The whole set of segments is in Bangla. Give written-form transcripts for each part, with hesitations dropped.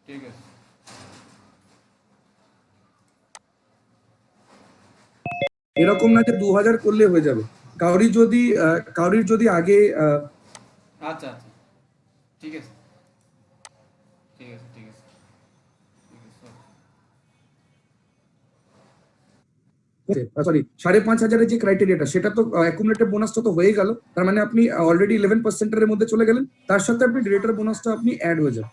ঠিক আছে। এরকম না যে 2000 করলে হয়ে যাবে। কাউরির যদি আগে আচ্ছা আচ্ছা, ঠিক আছে ঠিক আছে ঠিক আছে ঠিক আছে। সরি 5,500 যে ক্রাইটেরিয়াটা, সেটা তো অ্যাকুমুলেটেড বোনাসটা তো হয়ে গেল। তার মানে আপনি অলরেডি 11% মধ্যে চলে গেলেন। তার সাথে আপনি ডিরেক্টর বোনাসটা আপনি অ্যাড হয়ে যাবে।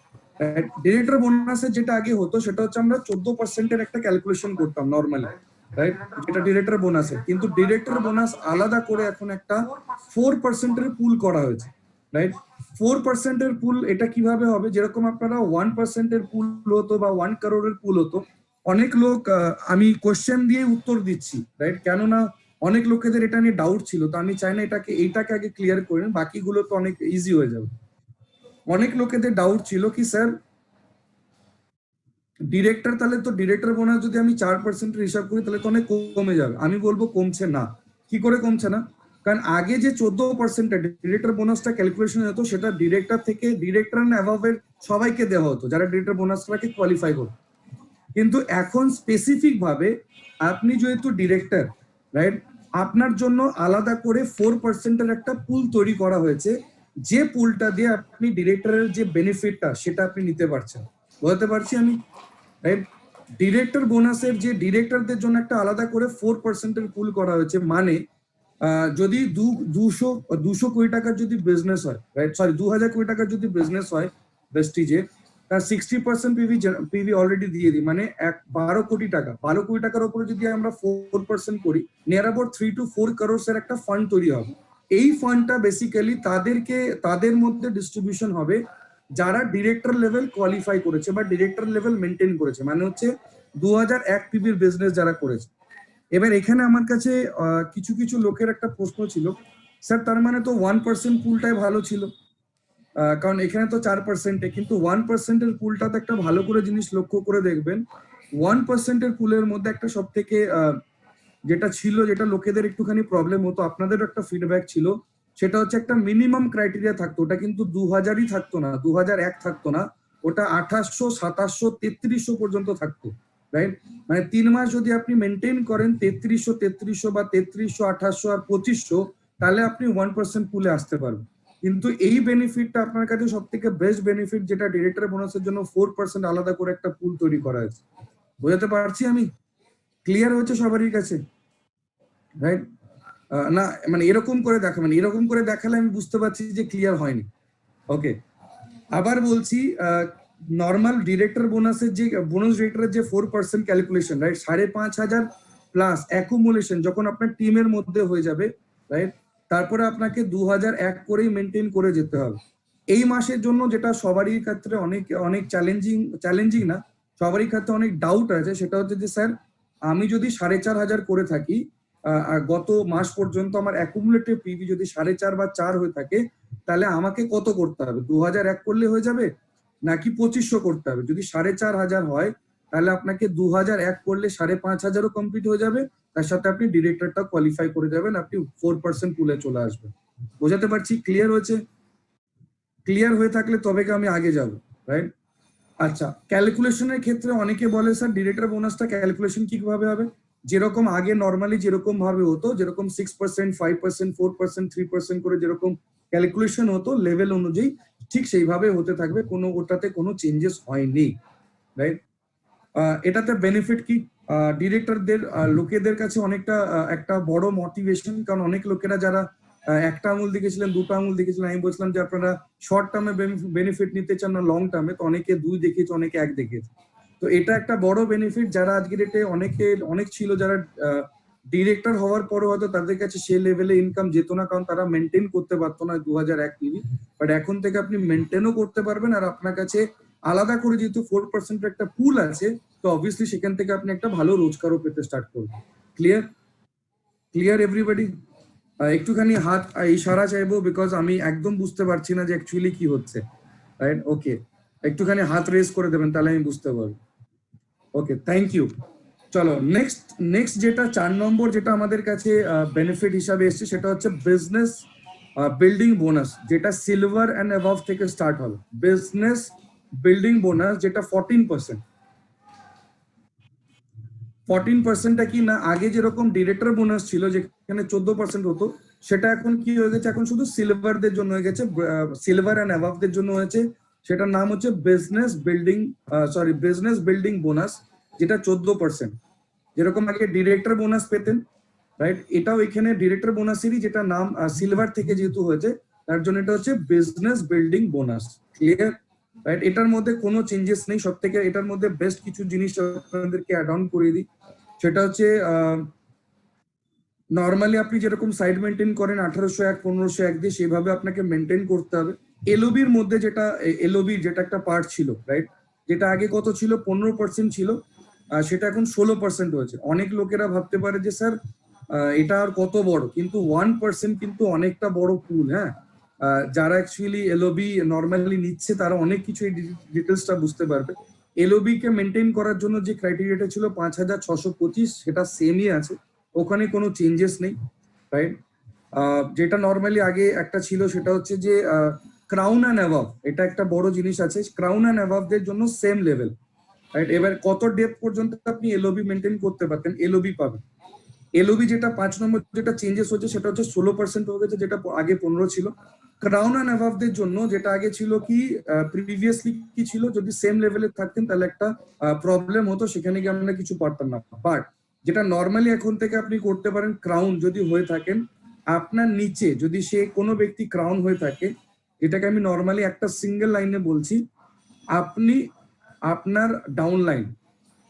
ডিরেক্টর বোনাসের যেটা আগে হতো সেটা হচ্ছে আমরা 14%-এর একটা ক্যালকুলেশন করতাম নর্মালি, রাইট, যেটা ডিরেক্টর বোনাসের। কিন্তু ডিরেক্টর বোনাস আলাদা করে এখন একটা 4%-এর পুল করা হয়েছে, রাইট। 4%-এর পুল এটা কিভাবে হবে, যেরকম আপনারা 1%-এর পুল হতো বা 1 crore-এর পুল হতো, অনেক লোক আমি কোশ্চেন দিয়ে উত্তর দিচ্ছি, রাইট, কেননা অনেক লোকেদের এটা নিয়ে ডাউট ছিল। তো আমি চাই না এইটাকে আগে ক্লিয়ার করেন, বাকিগুলো তো অনেক ইজি হয়ে যাবে। অনেক লোকেদের ডাউট ছিল কি স্যার ডিরেক্টর, তাহলে তো ডিরেক্টর বোনাস যদি আমি 4% হিসাব করি তাহলে তো অনেক কমে যাবে। আমি বলবো কমছে না। কি করে কমছে না? কারণ আগে যে 14% ডিরেক্টর বোনাসটা ক্যালকুলেশন হতো, সেটা ডিরেক্টর থেকে ডিরেক্টর অ্যাভাবের সবাইকে দেওয়া হতো যারা ডিরেক্টর বোনাসটাকে কোয়ালিফাই করতো। কিন্তু এখন স্পেসিফিক ভাবে আপনি যেহেতু ডিরেক্টর, রাইট, আপনার জন্য আলাদা করে 4%-এর একটা পুল তৈরি করা হয়েছে, যে পুলটা দিয়ে আপনি ডিরেক্টরের যে বেনিফিটটা সেটা আপনি নিতে পারছেন। বলতে পারছি আমি, রাইট। ডিরেক্টর বোনাসের যে ডিরেক্টরদের জন্য একটা আলাদা করে 4%-এর পুল করা হয়েছে, মানে যদি 200 কোটি টাকার যদি বিজনেস হয়, রাইট, সরি 2000 কোটি টাকার যদি বিজনেস হয় প্রেস্টিজে, তার 60% পিভি অলরেডি দিয়ে দিই, মানে 12 কোটি টাকার উপরে যদি আমরা 4% করি, নিয়ার অ্যাবাউট 3 to 4 crores-এর একটা ফান্ড তৈরি হবে। এই ফান্ডটা বেসিক্যালি তাদের মধ্যে ডিস্ট্রিবিউশন হবে যারা ডিরেক্টর লেভেল কোয়ালিফাই করেছে বা ডিরেক্টর লেভেল মেনটেন করেছে, মানে হচ্ছে 2001 পিভির বিজনেস যারা করেছে। এবার এখানে আমার কাছে কিছু কিছু লোকের একটা প্রশ্ন ছিল, স্যার তার মানে তো 1% পুলটাই ভালো ছিল, কারণ এখানে তো 4%, কিন্তু 1%-এর পুলটাতে একটা ভালো করে জিনিস লক্ষ্য করে দেখবেন। 1%-এর পুলের মধ্যে একটা সব থেকে যেটা ছিল, যেটা লোকেদের একটুখানি প্রবলেম হতো, আপনাদেরও একটা ফিডব্যাক ছিল, সেটা হচ্ছে একটা মিনিমাম ক্রাইটেরিয়া থাকতো। ওটা কিন্তু 2000-ই থাকতো না, 2001 থাকতো না, ওটা 2800, 2700, 3300 পর্যন্ত থাকতো, রাইট। মানে 3 মাস যদি আপনি মেনটেন করেন 3300 বা 3300, 2800 আর 2500, তাহলে আপনি 1% পুলে আসতে পারবেন। কিন্তু এই বেনিফিটটা আপনার কাছে সব থেকে বেস্ট বেনিফিট, যেটা ডিরেক্টর বোনাসের জন্য 4% আলাদা করে একটা পুল তৈরি করা হয়েছে। বোঝাতে পারছি আমি? ক্লিয়ার হচ্ছে সবারই কাছে, রাইট? না মানে এরকম করে দেখালে আমি বুঝতে পারছি যে ক্লিয়ার হয়নি। ওকে, আবার বলছি, নর্মাল ডিরেক্টর বোনাসের যে বোনাস ডিরেক্টরের যে 4% ক্যালকুলেশন, রাইট, 5,500 প্লাস অ্যাকুমুলেশন যখন আপনার টিমের মধ্যে হয়ে যাবে, রাইট, তারপরে আপনাকে 2001 করেই মেনটেন করে যেতে হবে। এই মাসের জন্য যেটা সবারই ক্ষেত্রে অনেক অনেক চ্যালেঞ্জিং না, সবারই ক্ষেত্রে অনেক ডাউট আছে, সেটা হচ্ছে যে স্যার আমি যদি 4,500 করে থাকি, আর গত মাস পর্যন্ত আমার অ্যাকুমুলেটিভ পিভি যদি 4.5 বা 4 হয়ে থাকে, তাহলে আমাকে কত করতে হবে? 2001 করলে হয়ে যাবে নাকি 2500 করতে হবে? যদি 4,500 হয় তাহলে আপনাকে 2001 করলে 5,500-ও কমপ্লিট হয়ে যাবে, তার সাথে আপনি ডিরেক্টরটা কোয়ালিফাই করে যাবেন, আপনি 4% পুলে চলে আসবেন। বোঝাতে পারছি? ক্লিয়ার হয়েছে? ক্লিয়ার হয়ে থাকলে তবে আমি আগে যাব, রাইট। আচ্ছা, ক্যালকুলেশনের ক্ষেত্রে অনেকে বলে স্যার ডিরেক্টর বোনাসটা ক্যালকুলেশন কিভাবে হবে? যেরকম আগে নর্মালি যেরকম ভাবে হতো, যেরকম 6%, 5%, 4%, 3% করে যেরকম ক্যালকুলেশন হতো লেভেল অনুযায়ী, ঠিক সেইভাবে হতে থাকবে, ওটাতে কোনো চেঞ্জেস হয়নি, রাইট। এটাতে বেনিফিট কি? ডিরেক্টরদের লোকেদের কাছে অনেকটা একটা বড় মোটিভেশন, কারণ অনেক লোকেরা যারা একটা আঙুল দেখেছিলেন, দুটো আঙুল দেখেছিলেন, আমি বলছিলাম যে আপনারা শর্ট টার্মে বেনিফিট নিতে চান না লং টার্মে, তো অনেকে 2 দেখেছে, অনেকে 1 দেখেছে। তো এটা একটা বড় বেনিফিট, যারা আজকের ডেটে অনেক ছিল যারা ডিরেক্টর হওয়ার পরে হয়তো তাদের কাছে সে লেভেলে ইনকাম যেত না, কারণ তারা মেনটেন করতে পারতো না 2001 পিভি। বাট এখন থেকে আপনি মেনটেনও করতে পারবেন, আর আপনার কাছে আলাদা করে যেহেতু 4% একটা পুল আছে, তো অবভিয়াসলি সেখান থেকে আপনি একটা ভালো রোজগারও পেতে স্টার্ট করবেন। ক্লিয়ার? Clear everybody? একটুখানি হাত ইশারা চাইবো, বিকজ আমি একদম বুঝতে পারছি না যে অ্যাকচুয়ালি কি হচ্ছে, রাইট। ওকে, একটুখানি হাত রেজ করে দেবেন, তাহলে আমি বুঝতে পারবো। ওকে, থ্যাংক ইউ। চলো নেক্সট নেক্সট যেটা 4 নম্বর যেটা আমাদের কাছে বেনিফিট হিসাবে এসছে, সেটা হচ্ছে বিজনেস বিল্ডিং বোনাস, যেটা সিলভার অ্যান্ড অ্যাবভ থেকে স্টার্ট হবে। বিজনেস বিল্ডিং বোনাস, যেটা 14%। 14%টা কি না, আগে যেরকম ডিরেক্টর বোনাস ছিল যেখানে 14% হতো, সেটা এখন কি হয়ে গেছে, এখন শুধু সিলভারদের জন্য হয়ে গেছে, সিলভার অ্যান্ড অ্যাবাভদের জন্য হয়েছে। সেটার নাম হচ্ছে বিজনেস বিল্ডিং বোনাস, যেটা 14%। যেরকম আগে ডিরেক্টর বোনাস পেতেন, রাইট, এটাও এখানে ডিরেক্টর বোনাসেরই, যেটা নাম সিলভার থেকে যেহেতু হয়েছে, তার জন্য এটা হচ্ছে business building bonus. Clear? Right, এটার মধ্যে কোনো চেঞ্জেস নেই। সব থেকে এটার মধ্যে বেস্ট কিছু জিনিস আপনাদেরকে অ্যাড অন করে দিই, সেটা হচ্ছে নর্মালি আপনি যেরকম সাইড মেনটেন করেন 1801 1501 দিয়ে, সেভাবে আপনাকে মেনটেন করতে হবে। এলওবির মধ্যে যেটা যেটা একটা পার্ট ছিল, রাইট, যেটা আগে কত ছিল, 15% ছিল, সেটা এখন 16% হয়েছে। অনেক লোকেরা ভাবতে পারে যে স্যার এটা আর কত বড়, কিন্তু 1% কিন্তু অনেকটা বড় পুল। হ্যাঁ, যারা অ্যাকচুয়ালি এলওবি নর্মালি নিচ্ছে তারা অনেক কিছু এই ডিটেলসটা বুঝতে পারবে। এলওবি কে মেনটেন করার জন্য যে ক্রাইটেরিয়াটা ছিল 5625, সেটা সেমই আছে, ওখানে কোনো চেঞ্জেস নেই, রাইট। যেটা নর্মালি আগে একটা ছিল সেটা হচ্ছে যে ক্রাউন অ্যান্ড অ্যাভাব, এটা একটা বড় জিনিস আছে, ক্রাউন অ্যান্ড অ্যাভাবদের জন্য সেম লেভেল, রাইট। এবার কত ডেপথ পর্যন্ত আপনি এলওবি মেনটেন করতে পারতেন, এলওবি পাবেন। এলওবি যেটা 5 নম্বর যেটা চেঞ্জেস হচ্ছে, সেটা হচ্ছে 16% হয়ে গেছে, যেটা আগে 15 ছিল। ক্রাউন অ্যান্ড অ্যাভাবদের জন্য যেটা আগে ছিল কি, প্রিভিয়াসলি কি ছিল, যদি সেম লেভেলে থাকতেন তাহলে একটা প্রবলেম হতো, সেখানে গিয়ে আমরা কিছু পারতাম না। বাট যেটা নর্মালি এখন থেকে আপনি করতে পারেন, ক্রাউন যদি হয়ে থাকেন, আপনার নিচে যদি সে কোনো ব্যক্তি ক্রাউন হয়ে থাকে, এটাকে আমি নর্মালি একটা সিঙ্গেল লাইনে বলছি, আপনি আপনার ডাউন লাইন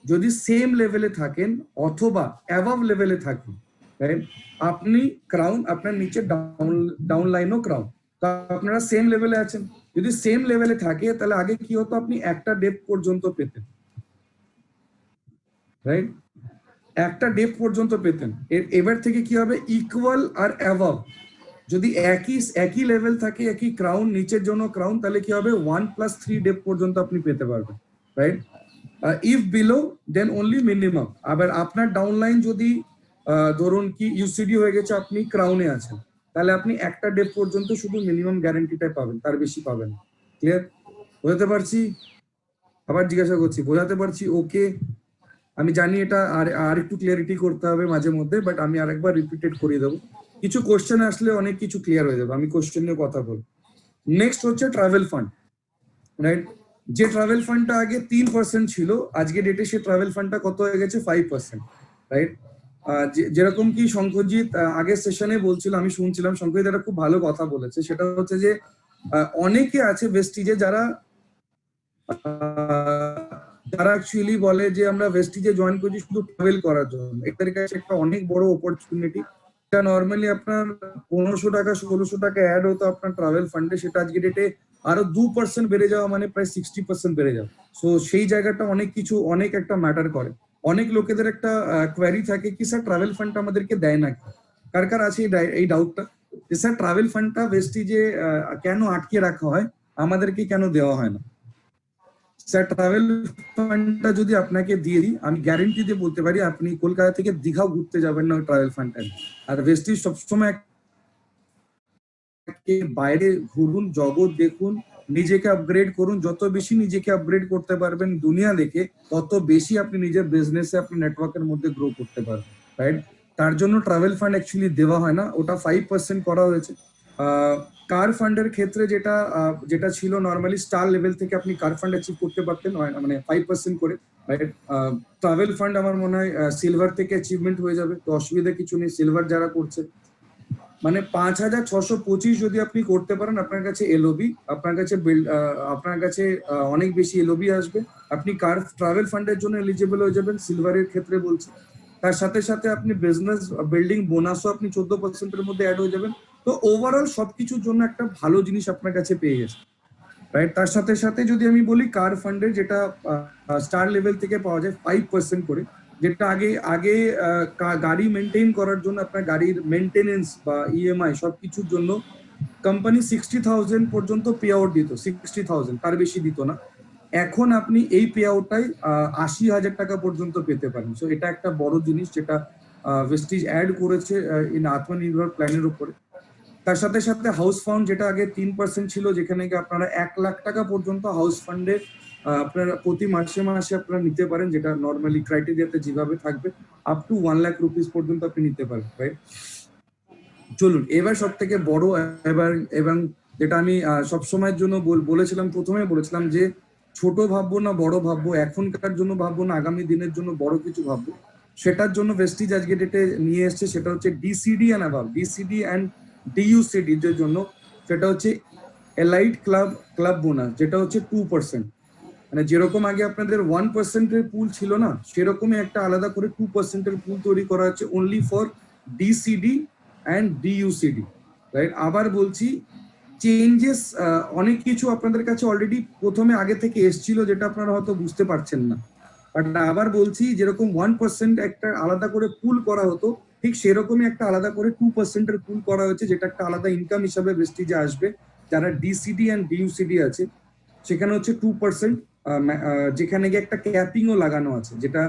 যদি সেম লেভেলে থাকেন অথবা অ্যাভাব লেভেলে থাকেন, আপনি ক্রাউন, আপনার নিচে ডাউন লাইনও ক্রাউন, তো আপনারা সেম লেভেলে আছেন। যদি সেম লেভেলে থাকে তাহলে আগে কি হতো, আপনি একটা ডেপ পর্যন্ত পেতেন, রাইট, একটা ডেপ পর্যন্ত পেতেন। এবার থেকে কি হবে, ইকুয়াল আর অ্যাভাব, যদি একই একই লেভেল থাকে, একই ক্রাউন, নিচের জন্য ক্রাউন, তাহলে কি হবে, 1+3 ডেপ পর্যন্ত আপনি পেতে পারবেন, right. If below then only minimum. আবার আপনার ডাউনলাইন যদি ধরুন কি ইউসিডি হয়ে গেছে, আপনি ক্রাউনে আছেন, তাহলে আপনি একটা ডেপ পর্যন্ত শুধু মিনিমাম গ্যারান্টিটাই পাবেন, তার বেশি পাবেন। ক্লিয়ার? বোঝাতে পারছি? আবার জিজ্ঞাসা করছি, বোঝাতে পারছি? ওকে, আমি জানি এটা আর একটু ক্লিয়ারিটি করতে হবে মাঝে মধ্যে, বাট আমি আরেকবার রিপিটেড করিয়ে দেবো। কিছু কোশ্চেন আসলে অনেক কিছু ক্লিয়ার হয়ে যাবে, আমি কোশ্চেন নিয়ে কথা বলবো। নেক্সট হচ্ছে ট্রাভেল ফান্ড, রাইট। যে ট্রাভেল ফান্ডটা আগে 3% ছিল, আজকে ডেটে সে ট্রাভেল ফান্ডটা কত হয়ে গেছে, 5%, রাইট। যেরকম কি শঙ্করজিৎ আগের সেশনে বলছিল, আমি শুনছিলাম, শঙ্করজিৎ একটা খুব ভালো কথা বলেছে, সেটা হচ্ছে যে অনেকে আছে ভেস্টিজে যারা যারা অ্যাকচুয়ালি বলে যে আমরা ভেস্টিজে জয়েন করছি শুধু ট্রাভেল করার জন্য। এদের কাছে একটা অনেক বড় অপরচুনিটি, এটা নর্মালি আপনার 1500 টাকা 1600 টাকা অ্যাড হতো আপনার ট্রাভেল ফান্ডে, সেটা আজকে ডেটে আরো 2% বেড়ে যাওয়া মানে প্রায় 60% বেড়ে যাওয়া। সো সেই জায়গাটা অনেক কিছু, অনেক একটা ম্যাটার করে। অনেক লোকেদের একটা কোয়ারি থাকে কি স্যার ট্রাভেল ফান্ডটা আমাদেরকে দেয় না, কার কার আছে এই ডাউটটা, যে স্যার ট্রাভেল ফান্ডটা ভেস্টিজে কেন আটকে রাখা হয়, আমাদেরকে কেন দেওয়া হয় না? স্যার ট্রাভেল ফান্ডটা যদি আপনাকে দিয়ে দিই, আমি গ্যারেন্টি দিয়ে বলতে পারি আপনি কলকাতা থেকে দীঘাও ঘুরতে যাবেন না ওই ট্রাভেল ফান্ডটা। আর ভেস্টিজ সবসময় বাইরে ঘুরুন, জগৎ দেখুন, নিজেকে আপগ্রেড করুন, যত বেশি নিজেকে আপগ্রেড করতে পারবেন দুনিয়া দেখে, তত বেশি আপনি নিজের বিজনেসে আপনার নেটওয়ার্কের মধ্যে গ্রো করতে পারবেন, রাইট। তার জন্য ট্রাভেল ফান্ড অ্যাকচুয়ালি দেওয়া হয় না, ওটা 5% করা হয়েছে। কার ফান্ডের ক্ষেত্রে যেটা যেটা ছিল নর্মালি স্টার লেভেল থেকে আপনি কার ফান্ড অ্যাচিভ করতে পারতেন, মানে 5% করে, রাইট। ট্রাভেল ফান্ড আমার মনে হয় সিলভার থেকে অ্যাচিভমেন্ট হয়ে যাবে, তো অসুবিধা কিছু নেই সিলভার যারা করছে। মানে 5625 যদি আপনি করতে পারেন, আপনার কাছে এলওবি, আপনার কাছে অনেক বেশি এলওবি আসবে, আপনি কার ট্রাভেল ফান্ডের জন্য এলিজিবল হয়ে যাবেন, সিলভারের ক্ষেত্রে বলছি। তার সাথে সাথে আপনি বিজনেস বিল্ডিং বোনাসও আপনি 14%-এর মধ্যে অ্যাড হয়ে যাবেন। তো ওভারঅল সবকিছুর জন্য একটা ভালো জিনিস আপনার কাছে পেয়ে গেছে, রাইট। তার সাথে সাথে যদি আমি বলি কার ফান্ডের যেটা স্টার লেভেল থেকে পাওয়া যায় 5% করে, যেটা আগে আগে গাড়ি মেনটেন করার জন্য আপনার গাড়ির মেনটেনেন্স বা ইএমআই সবকিছুর জন্য কোম্পানি 60,000 পর্যন্ত পে আউট দিত, 60,000, তার বেশি দিত না। এখন আপনি এই পে আউটটাই 80,000 টাকা পর্যন্ত পেতে পারেন। সো এটা একটা বড় জিনিস যেটা ভেস্টিজ অ্যাড করেছে ইন আত্মনির্ভর প্ল্যানের উপরে। তার সাথে সাথে হাউস ফান্ড, যেটা আগে 3% ছিল, যেখানে কি আপনারা 1 লাখ টাকা পর্যন্ত হাউস ফান্ডে আপনারা প্রতি মাসে মাসে আপনারা নিতে পারেন, যেটা নর্মালি ক্রাইটেরিয়াতে যেভাবে থাকবে আপ টু 1 লাখ রুপিস পর্যন্ত আপনি নিতে পারেন, রাইট? চলুন এবার সব থেকে বড় এবার, এবং যেটা আমি সবসময়ের জন্য বলেছিলাম, প্রথমে বলেছিলাম যে ছোট ভাববো না বড় ভাববো, এখনকার জন্য ভাববো না আগামী দিনের জন্য বড় কিছু ভাববো, সেটার জন্য ভেস্টিজ আজকে ডেটে নিয়ে এসছে, সেটা হচ্ছে DCD and above, DCD and DUCD এর জন্য সেটা হচ্ছে এলাইট ক্লাব বোনাস, যেটা হচ্ছে 2%। মানে যেরকম আগে আপনাদের 1%-এর পুল ছিল না, সেরকমই একটা আলাদা করে 2%-এর পুল তৈরি করা হচ্ছে only for DCD and DUCD, right? আবার বলছি, চেঞ্জেস অনেক কিছু আপনাদের কাছে অলরেডি প্রথমে আগে থেকে এসছিল, যেটা আপনারা হয়তো বুঝতে পারছেন না। বাট আবার বলছি, যেরকম 1% একটা আলাদা করে পুল করা হতো, ঠিক সেরকমই একটা আলাদা করে 2%-এর পুল করা হয়েছে, যেটা একটা আলাদা ইনকাম হিসাবে ভেস্টিজে আসবে। যারা ডিসিডি অ্যান্ড ডিইউসিডি আছে সেখানে হচ্ছে 2%, যেখানে গিয়ে একটা ক্যাপিংও লাগানো আছে, যেটা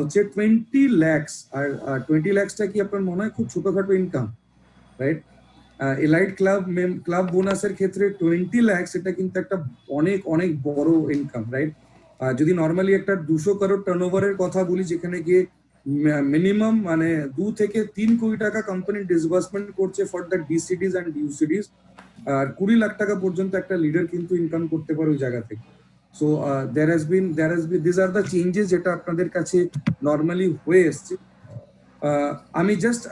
হচ্ছে 20 lakhs। আর 20 lakhsটা কি আপনার মনে হয় খুব ছোটখাটো ইনকাম, রাইট? এলাইট ক্লাব বোনাসের ক্ষেত্রে 20 lakhs এটা কিন্তু একটা অনেক অনেক বড় ইনকাম, রাইট? যদি নর্মালি একটা 200 crore টার্নওভারের কথা বলি, যেখানে গিয়ে মিনিমাম মানে 2 থেকে 3 কোটি টাকা কোম্পানি ডিসবার্সমেন্ট করছে ফর দ্য ডিসিডিস অ্যান্ড ডিইউসিডিস, আর 20 লাখ টাকা পর্যন্ত একটা লিডার কিন্তু ইনকাম করতে পারে ওই জায়গা থেকে। So there has been these are the changes যেটা আপনাদের কাছে নর্মালি হয়ে এসছে। আমি জাস্ট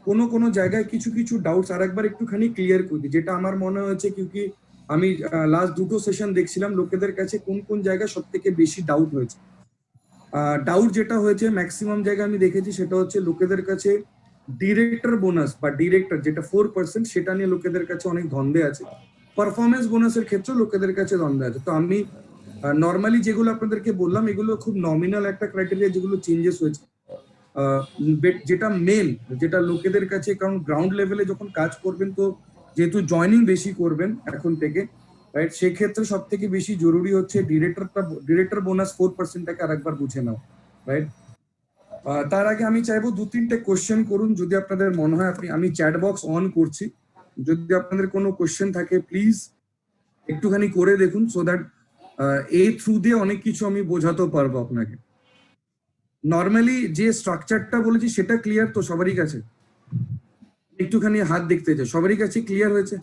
কোনো কোনো জায়গায় কিছু কিছু ডাউটস আর একবার একটুখানি ক্লিয়ার করে দিই, যেটা আমার মনে হয়েছে, কিউকি আমি লাস্ট দুটো সেশন দেখছিলাম লোকেদের কাছে কোন কোন জায়গায় সব থেকে বেশি ডাউট হয়েছে। ডাউট যেটা হয়েছে ম্যাক্সিমাম জায়গায় আমি দেখেছি, সেটা হচ্ছে লোকেদের কাছে ডিরেক্টর বোনাস বা ডিরেক্টর যেটা 4%, সেটা নিয়ে লোকেদের কাছে অনেক ধন্দে আছে। পারফরমেন্স বোনাসের ক্ষেত্রে লোকেদের কাছে দ্বন্দ্ব আছে। তো আমি নর্মালি যেগুলো আপনাদেরকে বললাম, এগুলো খুব নমিনাল একটা ক্রাইটেরিয়া, যেগুলো চেঞ্জেস হয়েছে। যেটা মেন, যেটা লোকেদের কাছে, কারণ গ্রাউন্ড লেভেলে যখন কাজ করবেন, তো যেহেতু জয়নিং বেশি করবেন এখন থেকে, রাইট, সেক্ষেত্রে সব থেকে বেশি জরুরি হচ্ছে ডিরেক্টর বোনাস 4%টাকে আরেকবার বুঝে নাও, রাইট? তার আগে আমি চাইবো 2-3টে কোশ্চেন করুন যদি আপনাদের মনে হয়। আমি চ্যাট বক্স অন করছি, যদি আপনাদের কোনো কোশ্চেন থাকে প্লিজ একটুখানি করে দেখুন, সো দ্যাট এই থ্রু দিয়ে অনেক কিছু আমি বোঝাতেও পারবো আপনাকে। নর্মালি যে স্ট্রাকচারটা বলেছি সেটা ক্লিয়ার তো সবারই কাছে? একটুখানি হাত দেখতে চাই, সবারই কাছে ক্লিয়ার হয়েছে?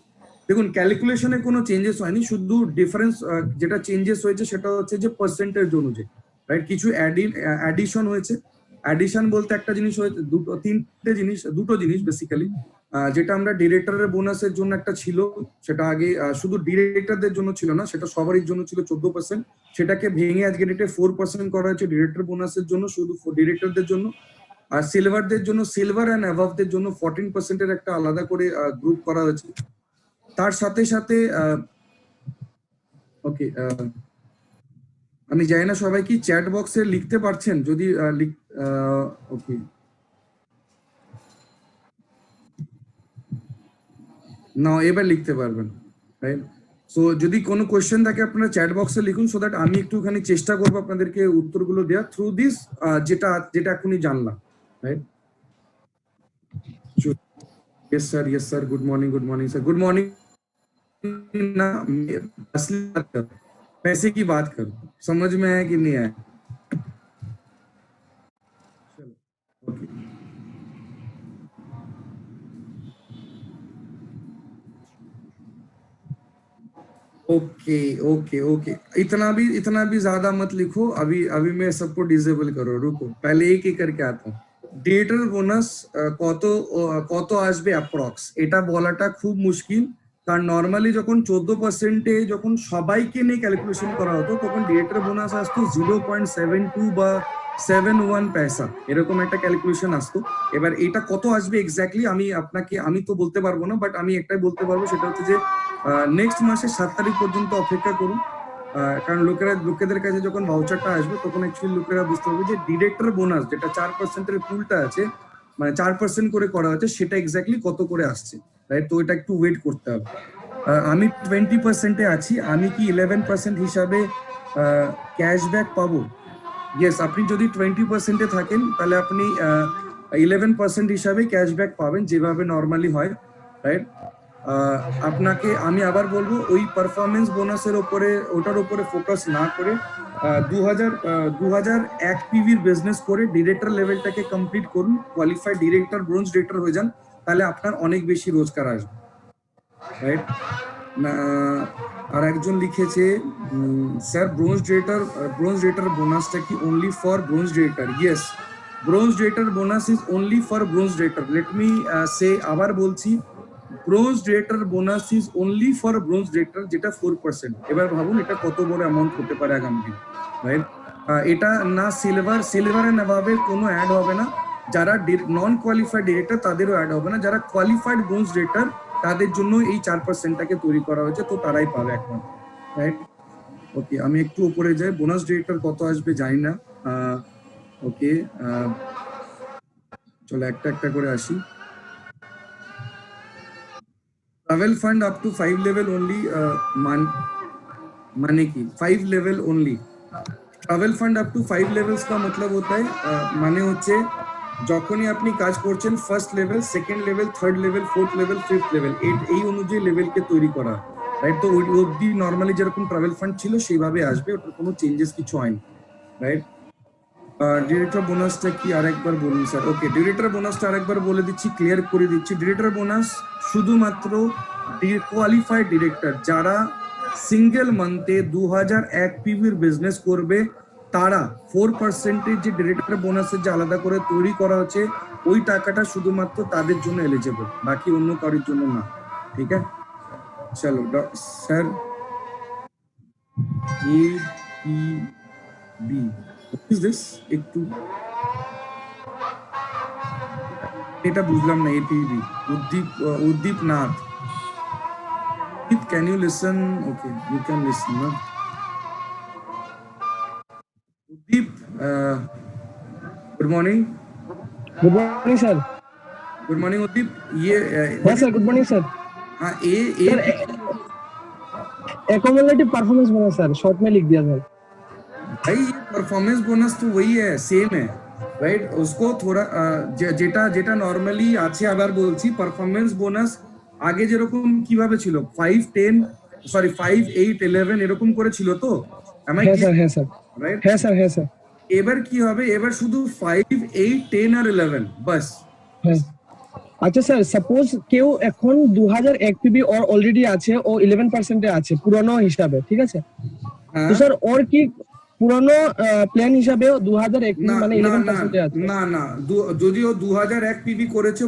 দেখুন, ক্যালকুলেশনে কোনো চেঞ্জেস হয়নি, শুধু ডিফারেন্স যেটা চেঞ্জেস হয়েছে সেটা হচ্ছে যে পার্সেন্টেজ অনুযায়ী, রাইট? কিছু অ্যাডিশন হয়েছে। অ্যাডিশন বলতে একটা জিনিস হয়েছে, দুটো জিনিস বেসিক্যালি, যেটা আমরা ডিরেক্টরের বোনাসের জন্য একটা ছিল, সেটা আগে শুধু ডিরেক্টরদের জন্য ছিল না, সেটা সবারই জন্য ছিল 14%, সেটাকে ভেঙে আজকে ডেটে 4% করা হয়েছে ডিরেক্টর বোনাসের জন্য, শুধু ডিরেক্টরদের জন্য। আর সিলভারদের জন্য, সিলভার অ্যান্ড অ্যাভাভদের জন্য 14%-এর একটা আলাদা করে গ্রুপ করা হয়েছে। তার সাথে সাথে ওকে, আমি জানি না সবাই কি চ্যাট বক্সে লিখতে পারছেন, যদি ওকে, না এবার লিখতে পারবেন, রাইট? সো যদি কোনো কোয়েশ্চেন থাকে আপনারা চ্যাট বক্সে লিখুন, সো দ্যাট আমি একটুখানি চেষ্টা করবো আপনাদেরকে উত্তরগুলো দেওয়া থ্রু দিস, যেটা যেটা এখনই জানলাম, right? Yes sir, good morning sir, good morning. ना असली बात कर, पैसे की बात कर, समझ में आया कि नहीं आया? चलो ओके, ओके ओके ओके, इतना भी ज्यादा मत लिखो। अभी अभी मैं सबको डिसेबल करो, रुको, पहले एक एक करके आता हूँ। ডিরেক্টর বোনাস কত আসবে অ্যাপ্রক্স, এটা বলাটা খুব মুশকিল, কারণ নর্মালি যখন 14%-এ যখন সবাইকে নিয়ে ক্যালকুলেশন করা হতো, তখন ডিরেক্টর বোনাস আসতো 0.72 বা 71 পয়সা, এরকম একটা ক্যালকুলেশন আসতো। এবার এটা কত আসবে এক্স্যাক্টলি আমি তো বলতে পারবো না, বাট আমি একটাই বলতে পারবো, সেটা হচ্ছে যে নেক্সট মাসের 7 তারিখ পর্যন্ত অপেক্ষা করুন। কারণ লোকেদের কাছে যখন ভাউচারটা আসবে, তখন অ্যাকচুয়ালি লোকেরা বুঝতে পারবে যে ডিরেক্টর বোনাস যেটা 4%-এর পুলটা আছে, মানে 4% করে করা হচ্ছে, সেটা এক্স্যাক্টলি কত করে আসছে, রাইট? তো এটা একটু ওয়েট করতে হবে। আমি 20%-এ আছি, আমি কি 11% হিসাবে ক্যাশব্যাক পাবো? ইয়েস, আপনি যদি 20%-এ থাকেন, তাহলে আপনি 11% হিসাবে ক্যাশব্যাক পাবেন, যেভাবে নর্মালি হয়, রাইট? আপনাকে আমি আবার বলবো ওই পারফরমেন্স বোনাসের ওপরে ওটার উপরে ফোকাস না করে 2001 পিভির বিজনেস করে ডিরেক্টর লেভেলটাকে কমপ্লিট করুন, কোয়ালিফাইড ডিরেক্টর ব্রোঞ্জ ডিরেক্টর হয়ে যান, তাহলে আপনার অনেক বেশি রোজগার আসবে, রাইট? আর একজন লিখেছে স্যার ব্রোঞ্জ ডিরেক্টর বোনাসটা কি only for bronze director? Yes, bronze director bonus is only for bronze director. Let me say আবার বলছি, bronze director bonus is only for bronze director, যেটা 4%। এবার ভাবুন এটা কত বড় অ্যামাউন্ট হতে পারে আগামী দিন, রাইট? এটা না সিলভার এন্ড অ্যাবাভের কোনো অ্যাড হবে না, যারা নন কোয়ালিফাইড ডিরেক্টর তাদেরও অ্যাড হবে না, যারা কোয়ালিফাইড ব্রোঞ্জ ডিরেক্টর তাদের জন্য এই 4%টাকে তৈরি করা হয়েছে, তো তারাই পাবে এখন, রাইট? ওকে, আমি একটু উপরে যাই। বোনাস ডিরেক্টর কত আসবে জানি না। ওকে, চলো একটা একটা করে আসি। Travel fund up to 5 level only, माने की 5 level only. Travel fund up to 5 levels का मतलब होता है মানে হচ্ছে যখনই আপনি কাজ করছেন first level, second level, third level, fourth level, fifth level, এই অনুযায়ী লেভেলকে তৈরি করা, রাইট? তো ওই অবধি নর্মালি যেরকম ট্রাভেল ফান্ড ছিল সেইভাবে আসবে, ওটার কোনো চেঞ্জেস কিছু হয়নি, রাইট? ডিরেক্টর বোনাসটা কি আরেকবার বলুন স্যার। ওকে, ডিরেক্টর বোনাসটা আরেকবার বলে দিচ্ছি, ক্লিয়ার করে দিচ্ছি। ডিরেক্টর বোনাস শুধুমাত্র কোয়ালিফাইড ডিরেক্টর যারা সিঙ্গেল মান্থে 2001 পিভির বিজনেস করবে, তারা 4% যে ডিরেক্টর বোনাসের যে আলাদা করে তৈরি করা হচ্ছে, ওই টাকাটা শুধুমাত্র তাদের জন্য এলিজিবল, বাকি অন্য কারোর জন্য না, ঠিক আছে? চলো sir, A P B is this একটু এটা বুঝলাম না। APB Uddip Nath, can you listen? Okay, you can listen, no? Uddeep, good morning. Good morning sir. Good morning Uddeep. ये हाँ सर, गुड मॉर्निंग सर। हाँ, sir accumulative performance bonus sir, short में लिख दिया सर। भाई ये परफॉर्मेंस बोनस तो वही है, सेम है, রাইট? उसको थोड़ा যেটা যেটা নরমালি আছে, আবার বলছি পারফরমেন্স বোনাস আগে যেরকম কিভাবে ছিল 5 10 সরি 5 8 11 এরকম করে ছিল, তো হ্যাঁ স্যার, হ্যাঁ স্যার, রাইট? হ্যাঁ স্যার, হ্যাঁ স্যার। এবার কি হবে, এবার শুধু 5 8 10 আর 11 বাস। হ্যাঁ আচ্ছা স্যার, সাপোজ কেউ এখন 2001 পিবি और অলরেডি আছে, ও 11% এ আছে পুরনো হিসাবে, ঠিক আছে? তো স্যার ওর কি পুরনো প্ল্যান হিসাবে 2001 পিবি মানে 11% এ আছে? না না, যদিও 2001 পিবি করেছে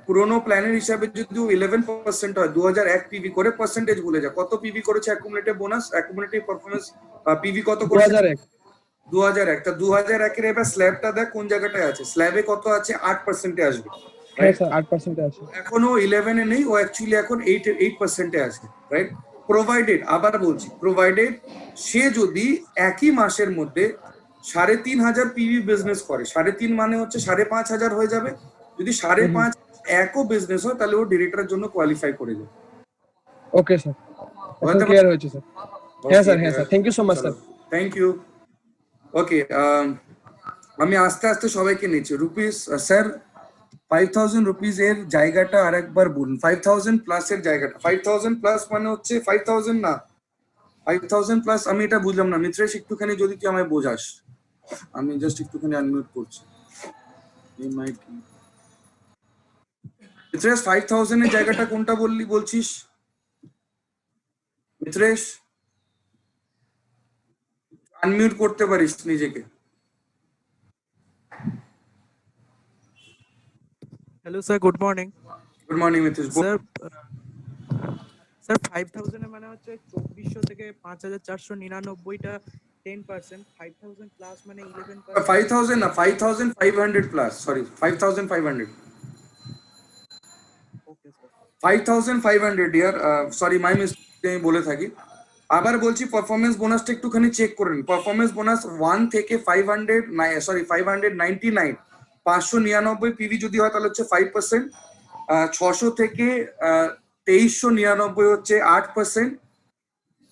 পুরনো প্ল্যানের হিসাবে, যদি 11% হয়, 2001 পিবি করে পার্সেন্টেজ ভুলে যা, কত পিবি করেছে অ্যাকুমুলেটিভ বোনাস, অ্যাকুমুলেটিভ পারফরম্যান্স পিবি কত করেছে? 2001। 2001। তা 2001 এর এবার স্ল্যাবটা দেখ কোন জায়গাটায় আছে, স্ল্যাবে কত আছে? 8% এ আসবে, হ্যাঁ স্যার, 8% এ আছে। এখনো 11 এ নেই, ও অ্যাকচুয়ালি এখন 8% এ আছে, রাইট? প্রোভাইডেড, আবার বলছি, প্রোভাইডেড সে যদি একই মাসের মধ্যে 3,500 পিভি বিজনেস করে, 3.5 মানে হচ্ছে 5,500 হয়ে যাবে। যদি 5.5 একও বিজনেস হয়, তাহলে ও ডিরেক্টরের জন্য কোয়ালিফাই করে যাবে। ওকে স্যার, এখন ক্লিয়ার হয়েছে স্যার। হ্যাঁ স্যার, হ্যাঁ sir, thank you so much sir. Thank you. Okay, আমি আস্তে আস্তে সবাইকে নিচ্ছি। রুপিস স্যার 5,000 রুপিস এর জায়গাটা আরেকবার বলুন। 5,000 প্লাস এর জায়গাটা, 5,000 প্লাস মানে হচ্ছে 5,000 না, 5,000 প্লাস আমি এটা বুঝলাম না। মিত্রেশ একটুখানি যদি তুই আমায় বোঝাস, আমি জাস্ট একটুখানি আনমিউট করছি। মিত্রেশ 5,000 এর জায়গাটা কোনটা বলছিস? মিত্রেশ আনমিউট করতে পারিস নিজেকে। Hello sir, good morning. Good morning Mitresh. Sir 5000 এর মানে হচ্ছে 2400 থেকে 5499টা 10%, 5000 প্লাস মানে 11%। 5,000 না, 5,500 plus, sorry 5,500। Okay sir, 5,500 year, sorry my mistake, আমি বলে থাকি। আবার বলছি পারফরমেন্স বোনাসটা একটুখানি চেক করে নিন। পারফরমেন্স বোনাস 1 থেকে 599 599 পিভি যদি হয় তাহলে হচ্ছে 5%, 600 থেকে 2399 হচ্ছে 8%,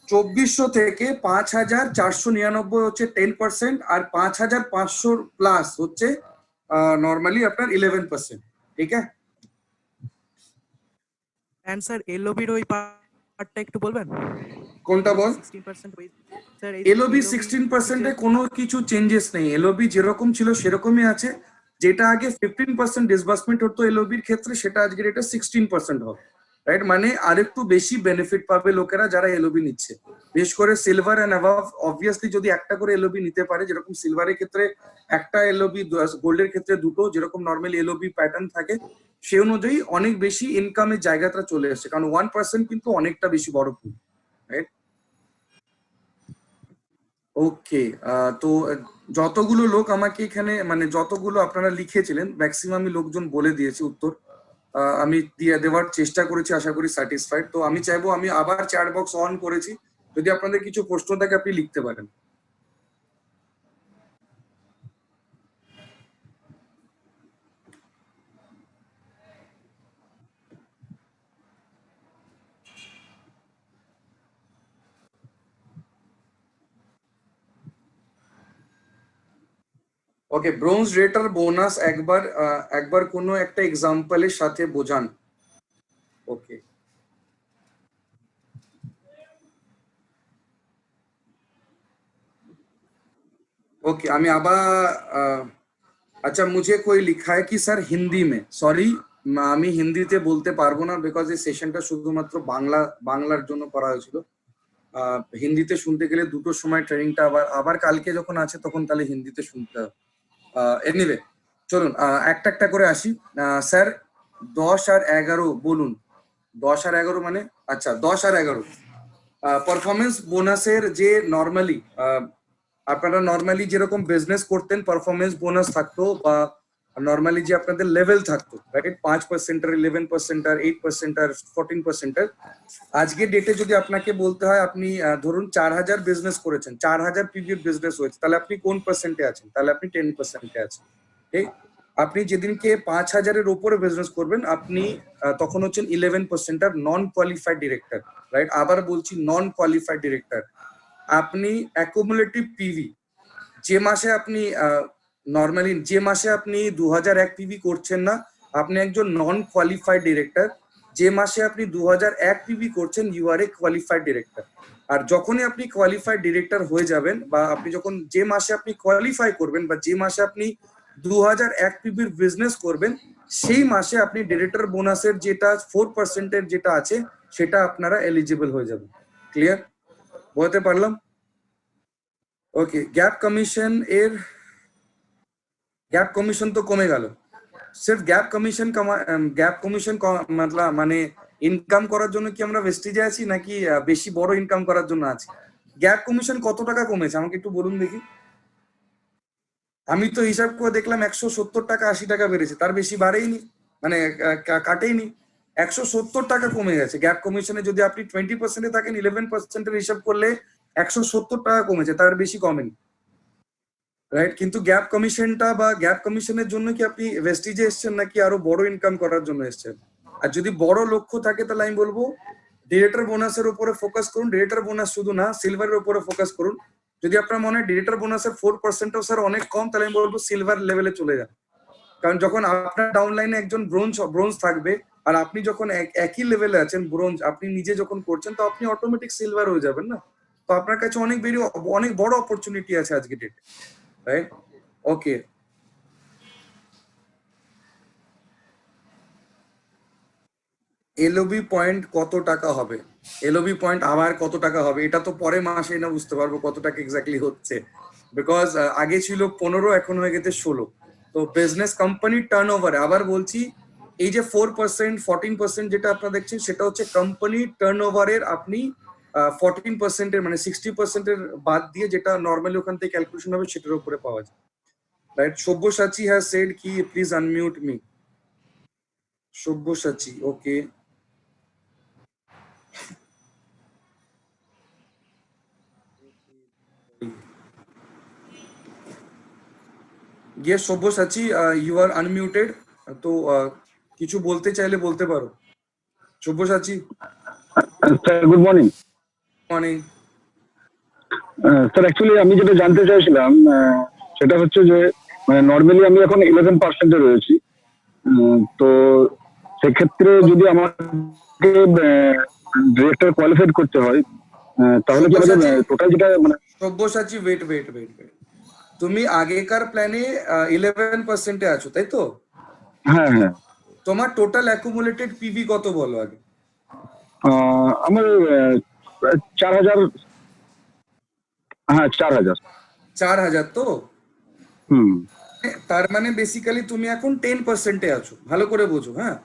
2400 থেকে 5,499 হচ্ছে 10%, আর 5,500 প্লাস হচ্ছে নর্মালি আপনার 11%, ঠিক আছে? এন্ড স্যার এলওবির ওই পার্টটা একটু বলবেন? কোনটা বল? 16% স্যার এই এলওবি 16%-এ কোনো কিছু চেঞ্জেস নেই, এলওবি যেরকম ছিল সেরকমই আছে। যেটা আগে 15% ডিসবার্সমেন্ট হতো এলওবির ক্ষেত্রে, সেটা আজকের এটা 16% হবে, রাইট? মানে আরেকটু বেশি বেনিফিট পাবে লোকেরা যারা এলওবি নিচ্ছে, বিশেষ করে সিলভার এন্ড অ্যাবাভ। অবভিয়াসলি যদি একটা করে এলওবি নিতে পারে, যেরকম সিলভারের ক্ষেত্রে একটা এলওবি, গোল্ডের ক্ষেত্রে দুটো, যেরকম নর্মালি এলওবি প্যাটার্ন থাকে, সেই অনুযায়ী অনেক বেশি ইনকামের জায়গাটা চলে আসছে, কারণ 1% কিন্তু অনেকটা বেশি বড় পুল, রাইট? ওকে, তো যতগুলো লোক আমাকে এখানে, মানে যতগুলো আপনারা লিখেছিলেন, ম্যাক্সিমামই লোকজন বলে দিয়েছে উত্তর। আমি দিয়ে দেওয়ার চেষ্টা করেছি, আশা করি স্যাটিসফাইড। তো আমি চাইবো, আমি আবার চ্যাট বক্স অন করেছি, যদি আপনাদের কিছু প্রশ্ন থাকে আপনি লিখতে পারেন। ওকে, ব্রোঞ্জ রেটার বোনাস একবার কোনো একটা এক্সাম্পলের সাথে বোঝান। ওকে, ओके, আমি আবার अच्छा, मुझे कोई लिखा है कि सर हिंदी में, সরি আমি হিন্দিতে বলতে পারবো না, বিকজ এই সেশনটা শুধুমাত্র বাংলার জন্য করা হয়েছিল। হিন্দিতে শুনতে গেলে দুটোর সময় ট্রেনিংটা আবার আবার কালকে যখন আছে তখন তাহলে হিন্দিতে শুনতে হবে। এনিওয়ে, চলুন একটা একটা করে আসি। স্যার 10 আর 11 বলুন। 10 আর 11 মানে, আচ্ছা 10 আর 11 পারফরমেন্স বোনাসের যে নর্মালি আপনারা নর্মালি যেরকম বিজনেস করতেন, পারফরমেন্স বোনাস থাকতো, বা নর্মালি যে আপনাদের লেভেল থাকতো, রাইট? 5% আর 11% আর 8% আর 14%। আজকে ডেটে যদি আপনাকে বলতে হয়, আপনি ধরুন 4000 বিজনেস করেছেন, 4000 পিভির বিজনেস হয়েছে, তাহলে আপনি কোন পার্সেন্টে আছেন? তাহলে আপনি 10%-এ আছেন, ঠিক? আপনি যেদিনকে 5000-এর উপরে বিজনেস করবেন, আপনি তখন হচ্ছেন 11% আর নন কোয়ালিফাইড ডিরেক্টর, রাইট? আবার বলছি, নন কোয়ালিফাইড ডিরেক্টর। আপনি অ্যাকুমুলেটিভ পিভি, যে মাসে আপনি নর্মালি যে মাসে আপনি 2001 পিভি করছেন না, আপনি একজন নন কোয়ালিফাইড ডিরেক্টর। যে মাসে আপনি 2001 পিভি করছেন, you are a qualified director. আর যখনই আপনি কোয়ালিফাইড ডিরেক্টর হয়ে যাবেন, বা আপনি যখন যে মাসে আপনি কোয়ালিফাই করবেন, বা যে মাসে আপনি 2001 পিভির বিজনেস করবেন, সেই মাসে আপনি ডিরেক্টর বোনাসের যেটা 4%-এর যেটা আছে, সেটা আপনারা এলিজিবল হয়ে যাবেন। ক্লিয়ার? বলতে পারলাম? ওকে, গ্যাপ কমিশন গ্যাপ কমিশন তো কমে গেল। সির্ফ গ্যাপ কমিশন মানে ইনকাম করার জন্য কি আমরা ভেস্টিজে আছি, নাকি বেশি বড় ইনকাম করার জন্য আছি? গ্যাপ কমিশন কত টাকা কমেছে আমাকে একটু বলুন দেখি। আমি তো হিসাব করে দেখলাম 170 টাকা 80 টাকা বেড়েছে, তার বেশি বাড়েইনি, মানে কাটেইনি। 170 টাকা কমে গেছে গ্যাপ কমিশনে। যদি আপনি 20%-এ থাকেন, 11%-এর হিসাব করলে 170 টাকা কমেছে, তার বেশি কমেনি, রাইট? কিন্তু গ্যাপ কমিশনটা বা গ্যাপ কমিশনের জন্য কি আপনি ভেস্টিজে এসেছেন, নাকি আরো বড় ইনকাম করার জন্য এসেছেন? আর যদি বড় লক্ষ্য থাকে, তাহলে আমি বলবো ডিরেক্টর বোনাসের উপরে ফোকাস করুন। ডিরেক্টর বোনাস শুধু না, সিলভারের উপরে ফোকাস করুন। যদি আপনার মনে হয় ডিরেক্টর বোনাসের 4%ও স্যার অনেক কম, তাহলে আমি বলবো সিলভার লেভেলে চলে যান। কারণ যখন আপনার ডাউনলাইনে একজন ব্রোঞ্জ থাকবে, আর আপনি যখন একই লেভেলে আছেন ব্রোঞ্জ, আপনি নিজে যখন করছেন, তো আপনি অটোমেটিক সিলভার হয়ে যাবেন না? তো আপনার কাছে অনেক বড় অপরচুনিটি আছে আজকে ডেটে, রাইট? ওকে, এলওবি পয়েন্ট কত টাকা হবে? এলওবি পয়েন্ট আবার কত টাকা হবে, এটা তো পরে মাসে না বুঝতে পারবো কত টাকা এক্স্যাক্টলি হচ্ছে, বিকজ আগে ছিল 15, এখন হয়ে গেছে 16। তো বিজনেস কোম্পানির টার্নওভারে, আবার বলছি, এই যে 4% 14% যেটা আপনারা দেখছেন, সেটা হচ্ছে কোম্পানির টার্নওভারের আপনি 14%-এর, মানে 60%-এর বাদ দিয়ে যেটা নর্মালি ওখান থেকে ক্যালকুলেশন হবে, সেটার উপরে পাওয়া যায়, রাইট? সব্যসাচী হ্যাজ সেড কি please unmute me. Sabyasachi, okay. Yes Sabyasachi, you are unmuted. তো কিছু বলতে চাইলে বলতে পারো সব্যসাচী। Sir good morning. মানে স্যার অ্যাকচুয়ালি আমি যেটা জানতে চাইছিলাম সেটা হচ্ছে যে, মানে নর্মালি আমি এখন 11%-এ রয়েছি। তো সেক্ষেত্রে যদি আমাকে ডিরেক্টর কোয়ালিফাইড করতে হয়, তাহলে কি আমাদের টোটাল যেটা মানে Sabyasachi wait wait wait wait, তুমি আগেকার প্ল্যানে 11% আছো তাই তো? হ্যাঁ হ্যাঁ তোমার টোটাল অ্যাকুমুলেটেড পিভি কত বলো আগে? আমার 4,000, হ্যাঁ 4,000। 4,000 তো? হুম। তার মানে বেসিক্যালি তুমি এখন 10%-এ আছো, ভালো করে বোঝো। হ্যাঁ,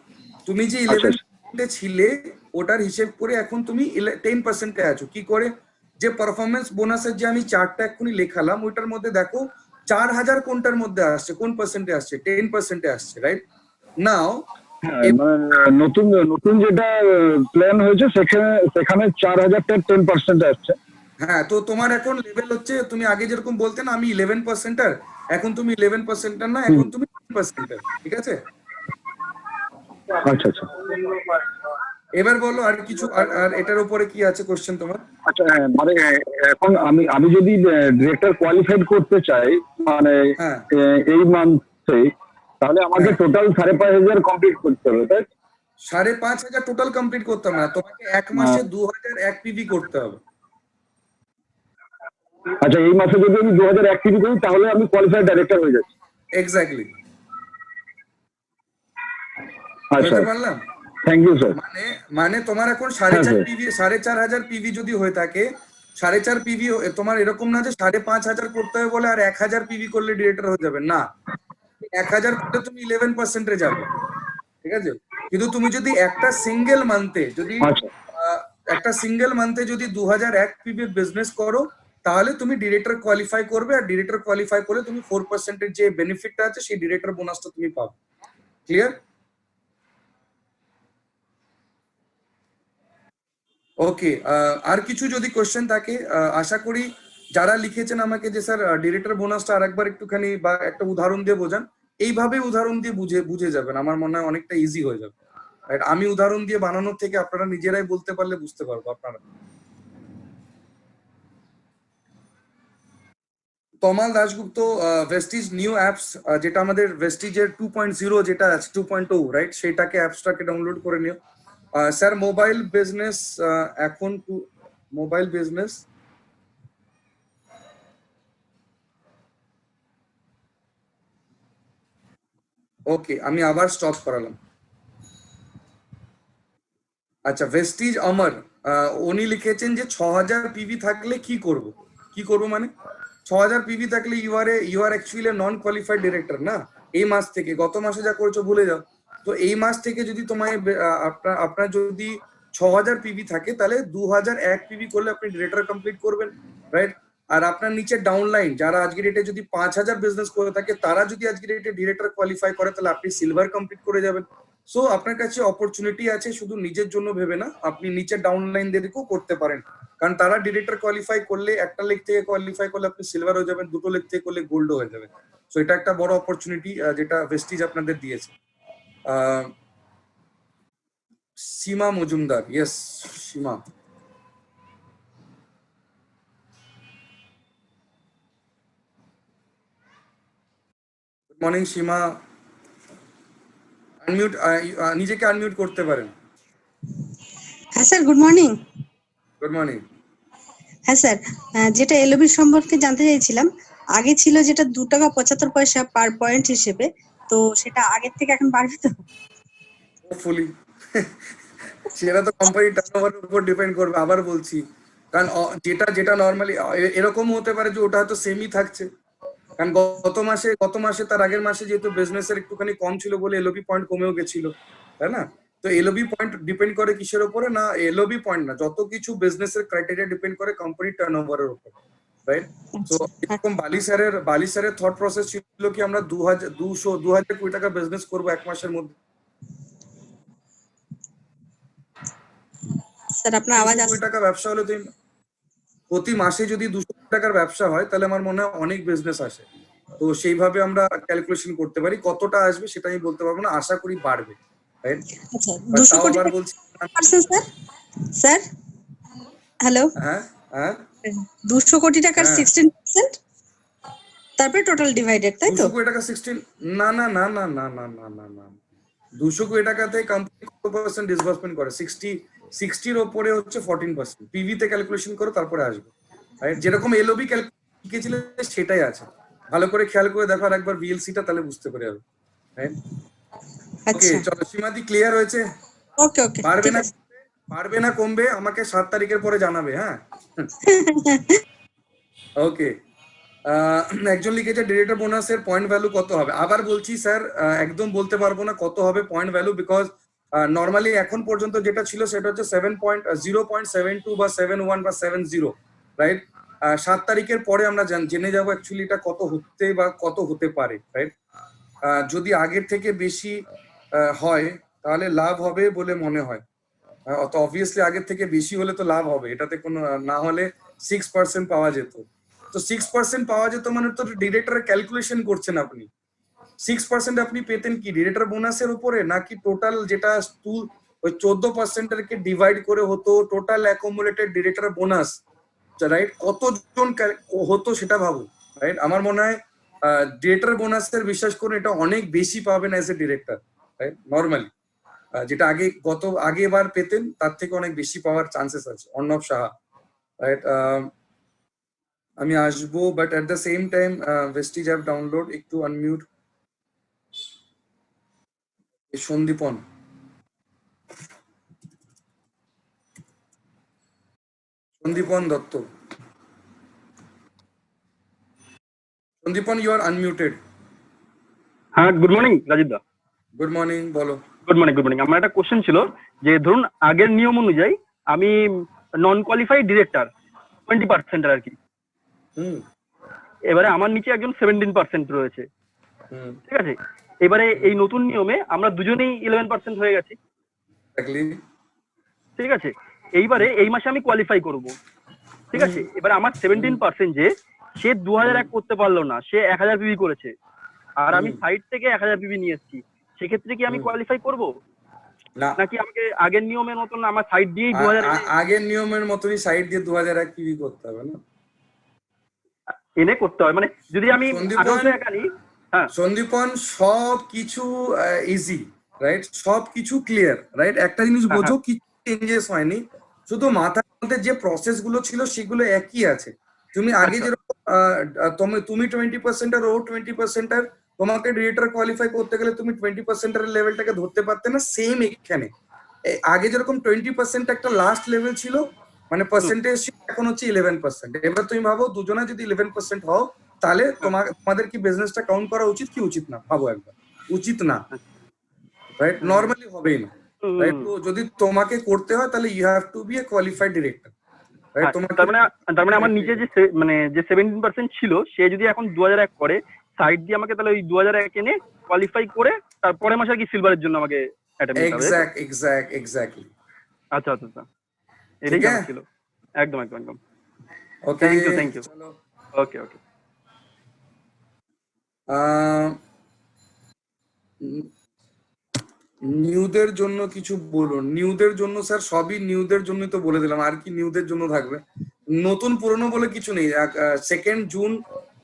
তুমি যে আচ্ছা 11%-এ ছিলে ওটার হিসেব করে এখন তুমি 10%-এ আছো। কি করে? যে পারফরমেন্স বোনাসের যে আমি চার্টটা এক্ষুনি লেখালাম ওইটার মধ্যে দেখো 4,000 কোনটার মধ্যে আসছে, কোন পার্সেন্টে আসছে? 10%-এ আসছে, রাইট? নাও হ্যাঁ, মানে নতুন নতুন যেটা প্ল্যান হয়েছে সেখানে 4,000টা 10% আসছে। হ্যাঁ, তো তোমার এখন লেভেল হচ্ছে, তুমি আগে যেরকম বলতে না আমি 11%-আর, এখন তুমি 11%-আর না, এখন তুমি 10%-আর, ঠিক আছে? আচ্ছা আচ্ছা এবার বলো আর কিছু, আর এটার উপরে কি আছে কোশ্চেন তোমার? আচ্ছা। হ্যাঁ, মানে এখন আমি যদি ডিরেক্টর কোয়ালিফাইড করতে চাই মানে হ্যাঁ এই মান্থে, তাহলে আমাকে হ্যাঁ, টোটাল 5,500 কমপ্লিট করতে হবে, তাই? 5,500 টোটাল কমপ্লিট করতে হবে না, তোমাকে এক মাসে 2,001 পিভি করতে হবে। আচ্ছা, এই মাসে যদি আমি 2,000 অ্যাক্টিভি করি তাহলে আমি কোয়ালিফাইড ডাইরেক্টর হয়ে যাচ্ছি। এক্স্যাক্টলি, আচ্ছা, বলতে পারলাম? Thank you sir. মানে মানে তোমার এখন হ্যাঁ 4,500 স্যার। পিভি, 4,500 পিভি যদি হয়ে থাকে, 4,500 পিভি তোমার এরকম না যে 5,500 করতে হবে বলে আর 1,000 পিভি করলে ডিরেক্টর হয়ে যাবে না। 1,000 করলে তুমি 11%-এ যাবে, ঠিক আছে? কিন্তু তুমি যদি একটা সিঙ্গেল মান্থে যদি আচ্ছা আহ, একটা সিঙ্গেল মান্থে যদি 2,001 পিভির বিজনেস করো তাহলে তুমি ডিরেক্টর কোয়ালিফাই করবে, আর ডিরেক্টর কোয়ালিফাই করলে তুমি 4%-এর যে বেনিফিটটা আছে সেই ডিরেক্টর বোনাসটা তুমি পাবে। ক্লিয়ার? ওকে, আর কিছু যদি কোশ্চেন থাকে, আশা করি যারা লিখেছেন আমাকে যে স্যার ডিরেক্টর বোনাসটা আরেকবার একটুখানি বা একটা উদাহরণ দিয়ে বোঝান, এইভাবে উদাহরণ দিয়ে বুঝে বুঝে যাবেন, আমার মনে হয় অনেকটা ইজি হয়ে যাবে। রাইট, আমি উদাহরণ দিয়ে বানানোর থেকে আপনারা নিজেরাই বলতে পারলে বুঝতে পারবো আপনারা। তমাল দাশগুপ্ত, ভেস্টিজ নিউ অ্যাপস, যেটা আমাদের ভেস্টিজের 2.0 যেটা আছে 2.0, রাইট, সেটাকে অ্যাপসটাকে ডাউনলোড করে নিও। স্যার মোবাইল বিজনেস, এখন মোবাইল বিজনেস, ওকে আমি আবার স্টপ করালাম। আচ্ছা, ভেস্টিজ অমর, উনি লিখেছেন যে 6,000 পিভি থাকলে কি করব? কি করব মানে 6,000 পিভি থাকলে you are actually non qualified director না। এই মাস থেকে, গত মাসে যা করেছো ভুলে যাও। তো এই মাস থেকে যদি তোমায় আপনার যদি 6,000 পিভি থাকে তাহলে 2,001 পিভি করলে আপনি ডিরেক্টর কমপ্লিট করবেন, রাইট? আর আপনার নিচে ডাউনলাইন যারা আজকে ডেটে যদি 5,000 বিজনেস করে থাকে তারা যদি আজকে ডেটে ডিরেক্টর কোয়ালিফাই করে তাহলে আপনি সিলভার কমপ্লিট করে যাবেন। সো আপনার কাছে অপরচুনিটি আছে, শুধু নিজের জন্য ভেবে না, আপনি নিচে ডাউনলাইনদেরকেও করতে পারেন, কারণ তারা ডিরেক্টর কোয়ালিফাই করলে, একটা লেগ থেকে কোয়ালিফাই করলে আপনি সিলভার হয়ে যাবেন, দুটো লেগ থেকে করলে গোল্ড হয়ে যাবে। সো এটা একটা বড় অপরচুনিটি যেটা ভেস্টিজ আপনাদের দিয়েছে। সীমা মজুমদার, ইয়েস সীমা। গুড মর্নিং সীমা, আনমিউট, নিজেকে আনমিউট করতে পারেন। হ্যাঁ sir, good morning. Good morning. হ্যাঁ স্যার, যেটা এলওবি সম্পর্কে জানতে চাইছিলাম, আগে ছিল যেটা 2 টাকা 75 পয়সা পার পয়েন্ট হিসেবে, তো সেটা আগের থেকে এখন বাড়বে তো? হোপফুলি সেটা তো কোম্পানির টার্নওভারের উপর ডিপেন্ড করবে, আবার বলছি, কারণ যেটা যেটা নর্মালি এরকম হতে পারে যে ওটা হয়তো সেমই থাকছে, কারণ গত মাসে তার আগের মাসে যেহেতু বিজনেসের একটুখানি কম ছিল বলে এলওবি পয়েন্ট কমেও গেছিল, তাই না? তো এলওবি পয়েন্ট ডিপেন্ড করে কিসের উপরে না, এলওবি পয়েন্ট না, যত কিছু বিজনেসের ক্রাইটেরিয়া ডিপেন্ড করে কোম্পানির টার্নওভারের উপর, রাইট? তো এরকম বালি স্যারের থট প্রসেস ছিল কি আমরা 2,200 কোটি টাকা বিজনেস করবো এক মাসের মধ্যে। স্যার আপনার আওয়াজ 200 কোটি টাকা ব্যবসা হলে তুমি প্রতি মাসে যদি 200 কোটি টাকার ব্যবসা হয় তাহলে আমার মনে হয় অনেক বিজনেস আসে। তো সেইভাবে আমরা ক্যালকুলেশন করতে পারি, কতটা আসবে সেটা আমি বলতে পারবো না, আশা করি বাড়বে, রাইট? আচ্ছা, বাট 200 তাও কোটি আবার টাকা বলছি, স্যার, স্যার হ্যালো, হ্যাঁ হ্যাঁ 200 কোটি টাকার হ্যাঁ 16%, তারপরে টোটাল ডিভাইডেড, তাই তো? 200 কোটি টাকা 16, না না না না না না না না না, 200 কোটি টাকাতে কোম্পানি কত পার্সেন্ট ডিসবার্সমেন্ট করে? 60-60-র ওপরে হচ্ছে 14%। পিভি তে ক্যালকুলেশন করো, তারপরে আসবে। রাইট, যেরকম এলওবি শিখেছিলে সেটাই আছে। ভালো করে খেয়াল করে দেখো আর একবার ভিএলসি টা, তাহলে বুঝতে পারে যাবে। রাইট, ওকে আচ্ছা, চলো সীমাদি, ক্লিয়ার হয়েছে? ওকে ওকে, পারবে ঠিক না, আছে। পারবে না কমবে, আমাকে 7 তারিখের পরে জানাবে, হ্যাঁ? ওকে, একজন লিখেছে ডিরেক্টর বোনাসের পয়েন্ট ভ্যালু কত হবে। আবার বলছি স্যার, একদম বলতে পারবো না কত হবে পয়েন্ট ভ্যালু, বিকজ নর্মালি এখন পর্যন্ত যেটা ছিল সেটা হচ্ছে 0.72 বা 71 বা 70, রাইট? 7 তারিখের পরে আমরা জেনে যাবো অ্যাকচুয়ালি এটা কত হতে বা কত হতে পারে, রাইট? যদি আগের থেকে বেশি হয় তাহলে লাভ হবে বলে মনে হয়। অত অবভিয়াসলি আগের থেকে বেশি হলে তো লাভ হবে, এটাতে কোনো না হলে 6% পাওয়া যেত। তো 6% পাওয়া যেত মানে তো ডিরেক্টরের ক্যালকুলেশন করছেন আপনি। 6% আপনি পেতেন কি ডিরেক্টর বোনাসের উপরে, নাকি টোটাল যেটা ওই 14%-কে ডিভাইড করে হতো total accumulated director bonus, right? কতজন হতো সেটা ভাবো, রাইট? আমার মনে হয় ডিরেক্টর বোনাসের, বিশ্বাস করুন, এটা অনেক বেশি পাবেন as a director, right? Normally যেটা আগে এবার পেতেন তার থেকে অনেক বেশি পাওয়ার চান্সেস আছে। অর্ণব সাহা, রাইট? আমি আসবো, but at the same time Vestige app download, একটু unmute. Sandipan, Sandipan Dutta, Sandipan, you are unmuted. হ্যাঁ, good morning Rajib da. Good morning, বলো। Good morning, good morning. আমার একটা কোশ্চেন ছিল যে ধরুন আগের নিয়ম অনুযায়ী আমি নন কোয়ালিফাইড ডিরেক্টর 20% আর কি, হুম এবারে আমার নিচে একজন 17% রয়েছে, হুম ঠিক আছে? এবারে এই নতুন নিয়মে আমরা দুজনেই 11% হয়ে গেছি, এক্স্যাক্টলি। ঠিক আছে? এইবারে এই মাসে আমি কোয়ালিফাই করব, ঠিক আছে? এবারে আমার 17% যে সে 2001 করতে পারলো না, সে 1000 পিবি করেছে, আর আমি সাইড থেকে 1000 পিবি নিয়ে এসেছি, সেক্ষেত্রে কি আমি কোয়ালিফাই করব, না, নাকি আমাকে আগের নিয়মের মতন আমার সাইড দিয়েই 2000 আগের নিয়মের মতনই সাইড দিয়ে 2001 পিভি করতে হবে না? এনে করতে হয়? মানে যদি আমি সন্দীপন, 1801 আনি, হ্যাঁ সন্দীপন, সব কিছু ইজি, রাইট? সব কিছু ক্লিয়ার, রাইট? একটা জিনিস হ্যাঁ, বোঝো, কিছু চেঞ্জেস হয়নি, শুধু মাথার মধ্যে যে প্রসেস গুলো ছিল সেগুলো একই আছে। তুমি আগে আচ্ছা। যেরকম তুমি 20% আর ও 20% আর, তোমাকে ডিরেক্টর কোয়ালিফাই করতে গেলে তুমি 20% এর লেভেলটাকে ধরতে পারতে না, সেম এখানে। আগে যেরকম 20% একটা লাস্ট লেভেল ছিল, মানে পার্সেন্টেজ, এখন হচ্ছে 11%। এবার তুমি ভাবো দুজনে যদি 11% হও, তাহলে তোমাদের কি বিজনেসটা কাউন্ট করা উচিত কি উচিত না? ভাবো একবার, উচিত না, রাইট? নর্মালি হবেই না, রাইট? তো যদি তোমাকে করতে হয় তাহলে you have to be a qualified director, right? হ্যাঁ, তোমাকে তার মানে আমার নিচে যে মানে যে 17% ছিল, সে যদি এখন 2001 করে সাইড দিয়ে আমাকে, তাহলে ওই 2001 এনে কোয়ালিফাই করে তারপরে মাসে আর কি সিলভারের জন্য আমাকে অ্যাটেম্প দিতে হবে, তাই তো? এক্স্যাক্টলি। আচ্ছা আচ্ছা আচ্ছা, এটাই জানা ছিল। একদম একদম একদম। ওকে, থ্যাংক ইউ। চলো। ওকে ওকে। নিউদের জন্য কিছু বলুন। নিউদের জন্য স্যার সবই নিউদের জন্যই তো বলে দিলাম, আর কি নিউদের জন্য থাকবে? নতুন পুরনো বলে কিছু নেই। 2 জুন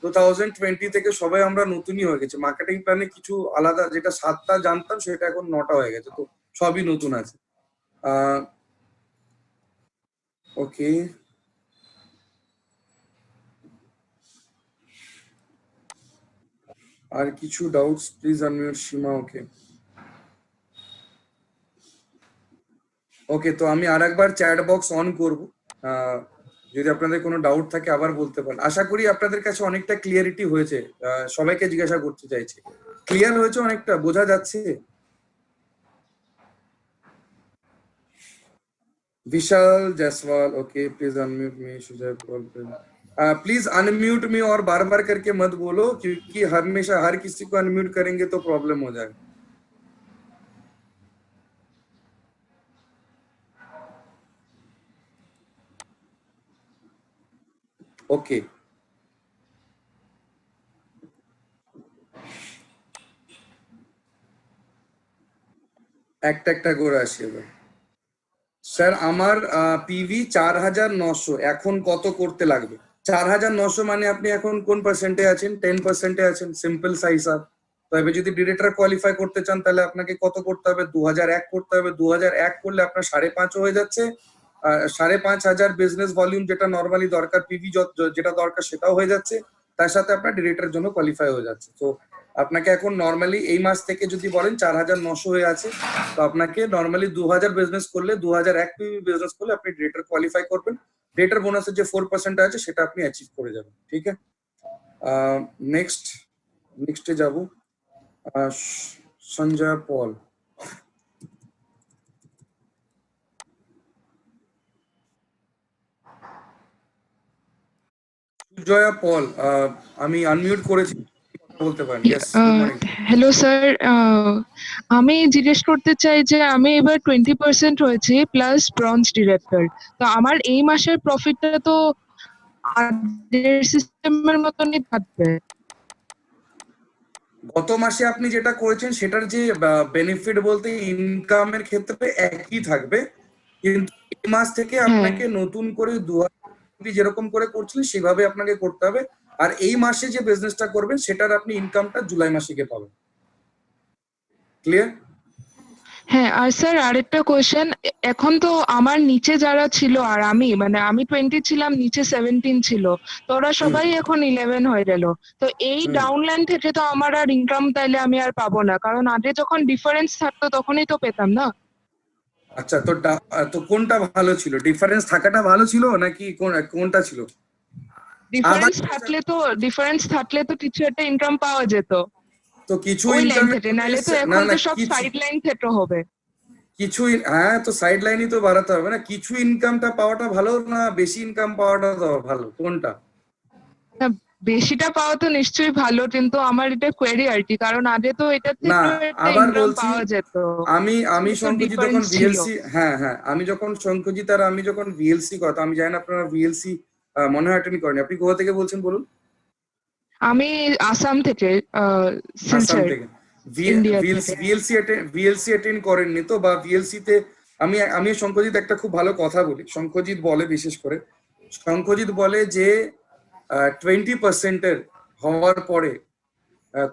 2020 থেকে সবাই আমরা নতুনই হয়ে গেছে। মার্কেটিং প্ল্যানে কিছু আলাদা, যেটা 7টা জানতাম সেটা এখন 9টা হয়ে গেছে, তো সবই নতুন আছে। ওকে, আর কিছু ডাউটস প্লিজ আনমিউট সীমা। ওকে ওকে, তো আমি আরেকবার চ্যাট বক্স অন করব, যদি আপনাদের কোনো ডাউট থাকে আবার বলতে পারেন। আশা করি আপনাদের কাছে অনেকটা ক্লিয়ারিটি হয়েছে। সবাইকে জিজ্ঞাসা করতে চাইছি, ক্লিয়ার হয়েছে? অনেকটা বোঝা যাচ্ছে? Vishal Jaiswal, okay please unmute me. Sujay call पे प्लीज अनम्यूट मी, और बार बार करके मत बोलो, क्योंकि हमेशा हर किसी को अनम्यूट करेंगे तो प्रॉब्लम हो जाएगा। ओके, একটা একটা করে আসি এবার। স্যার আমার পিভি 4900, এখন কত করতে লাগবে? 4900 মানে আপনি এখন কোন পার্সেন্টে আছেন? 10% আছেন, সিম্পল সাইজ আপ। তো এবার যদি ডিরেক্টর কোয়ালিফাই করতে চান তাহলে আপনাকে কত করতে হবে, 2001 করতে হবে। 2001 করলে আপনার 5.5 হয়ে যাচ্ছে। 5,500 বিজনেস ভলিউম যেটা নর্মালি দরকার, পিভি যেটা দরকার সেটাও হয়ে যাচ্ছে, তার সাথে আপনার ডিরেক্টরের জন্য কোয়ালিফাই হয়ে যাচ্ছে। তো আপনাকে এখন নর্মালি এই মাস থেকে যদি বলেন 4,900 হয়ে আছে, তো আপনাকে নর্মালি 2,000 বিজনেস করলে, 2001 পিভি বিজনেস করলে আপনি ডিরেক্টর কোয়ালিফাই করবেন। ডিরেক্টর বোনাসের যে 4% আছে সেটা আপনি অ্যাচিভ করে যাবেন। ঠিক আছে, নেক্সটে যাব। সঞ্জয় পল। সুজয়া পল, আমি আনমিউট করেছি, বলতে পারেন। Yes, good morning. Hello sir, আমি জিজ্ঞেস করতে চাই যে আমি এবার 20% হয়েছি প্লাস ব্রঞ্জ ডিরেক্টর, তো আমার এই মাসের প্রফিটটা তো আগের সিস্টেমের মতনই থাকবে। গত মাসে আপনি যেটা করেছেন সেটার যে বেনিফিট বলতে ইনকামের ক্ষেত্রে একই থাকবে, কিন্তু এই মাস থেকে আপনাকে নতুন করে 2,000 যেরকম করে করছিলেন সেভাবে আপনাকে করতে হবে। আর এই মাসে যে বিজনেসটা করবেন সেটার আপনি ইনকামটা জুলাই মাসে গিয়ে পাবেন। ক্লিয়ার? হ্যাঁ, আর স্যার আরেকটা কোয়েশ্চেন, এখন তো আমার নিচে যারা ছিল আর আমি 20 ছিলাম, নিচে 17 ছিল, তো ওরা সবাই এখন 11 হয়ে গেল। তো এই ডাউনলাইন থেকে তো আমার আর ইনকাম তাইলে আমি আর পাবো না, কারণ আগে যখন ডিফারেন্স থাকতো তখনই তো পেতাম না। আচ্ছা, তো কোনটা ভালো ছিল? ডিফারেন্স থাকাটা ভালো ছিল নাকি কোনটা ছিল? ডিফারেন্স থাকলে তো কিছু একটা ইনকাম পাওয়া যেত তো কিছু ওই লাইন ইনকাম থেকে, নাহলে তো এখন তো সব সাইড লাইন থেকে হবে। কিছু হ্যাঁ, তো সাইড লাইনই তো বাড়াতে হবে না। কিছু ইনকামটা পাওয়াটা ভালো না বেশি ইনকাম পাওয়াটা ভালো, কোনটা? না, বেশিটা পাওয়া তো নিশ্চয়ই ভালো, কিন্তু আমার এটা কোয়েরি আর কি, কারণ আগে তো এটা না, থেকে একটা আবার ইনকাম বলছি, পাওয়া যেত। আমি তো শঙ্করজি যখন difference ছিল। ভিএলসি, হ্যাঁ, আমি যখন শঙ্করজি তার আমি যখন ভিএলসি কথা, আমি জানি না আপনারা ভিএলসি মনে হয় অ্যাটেন্ড করেন। আপনি কোথা থেকে বলছেন বলুন? আমি আসাম থেকে, আসাম শিলচর, থেকে। ইন্ডিয়া থেকে। ভিএলসি অ্যাটেন্ড করেননি তো, বা ভিএলসি তে আমি শঙ্করজিৎ একটা খুব ভালো কথা বলি। শঙ্করজিৎ বলে, বিশেষ করে শঙ্করজিৎ বলে যে 20% হওয়ার পরে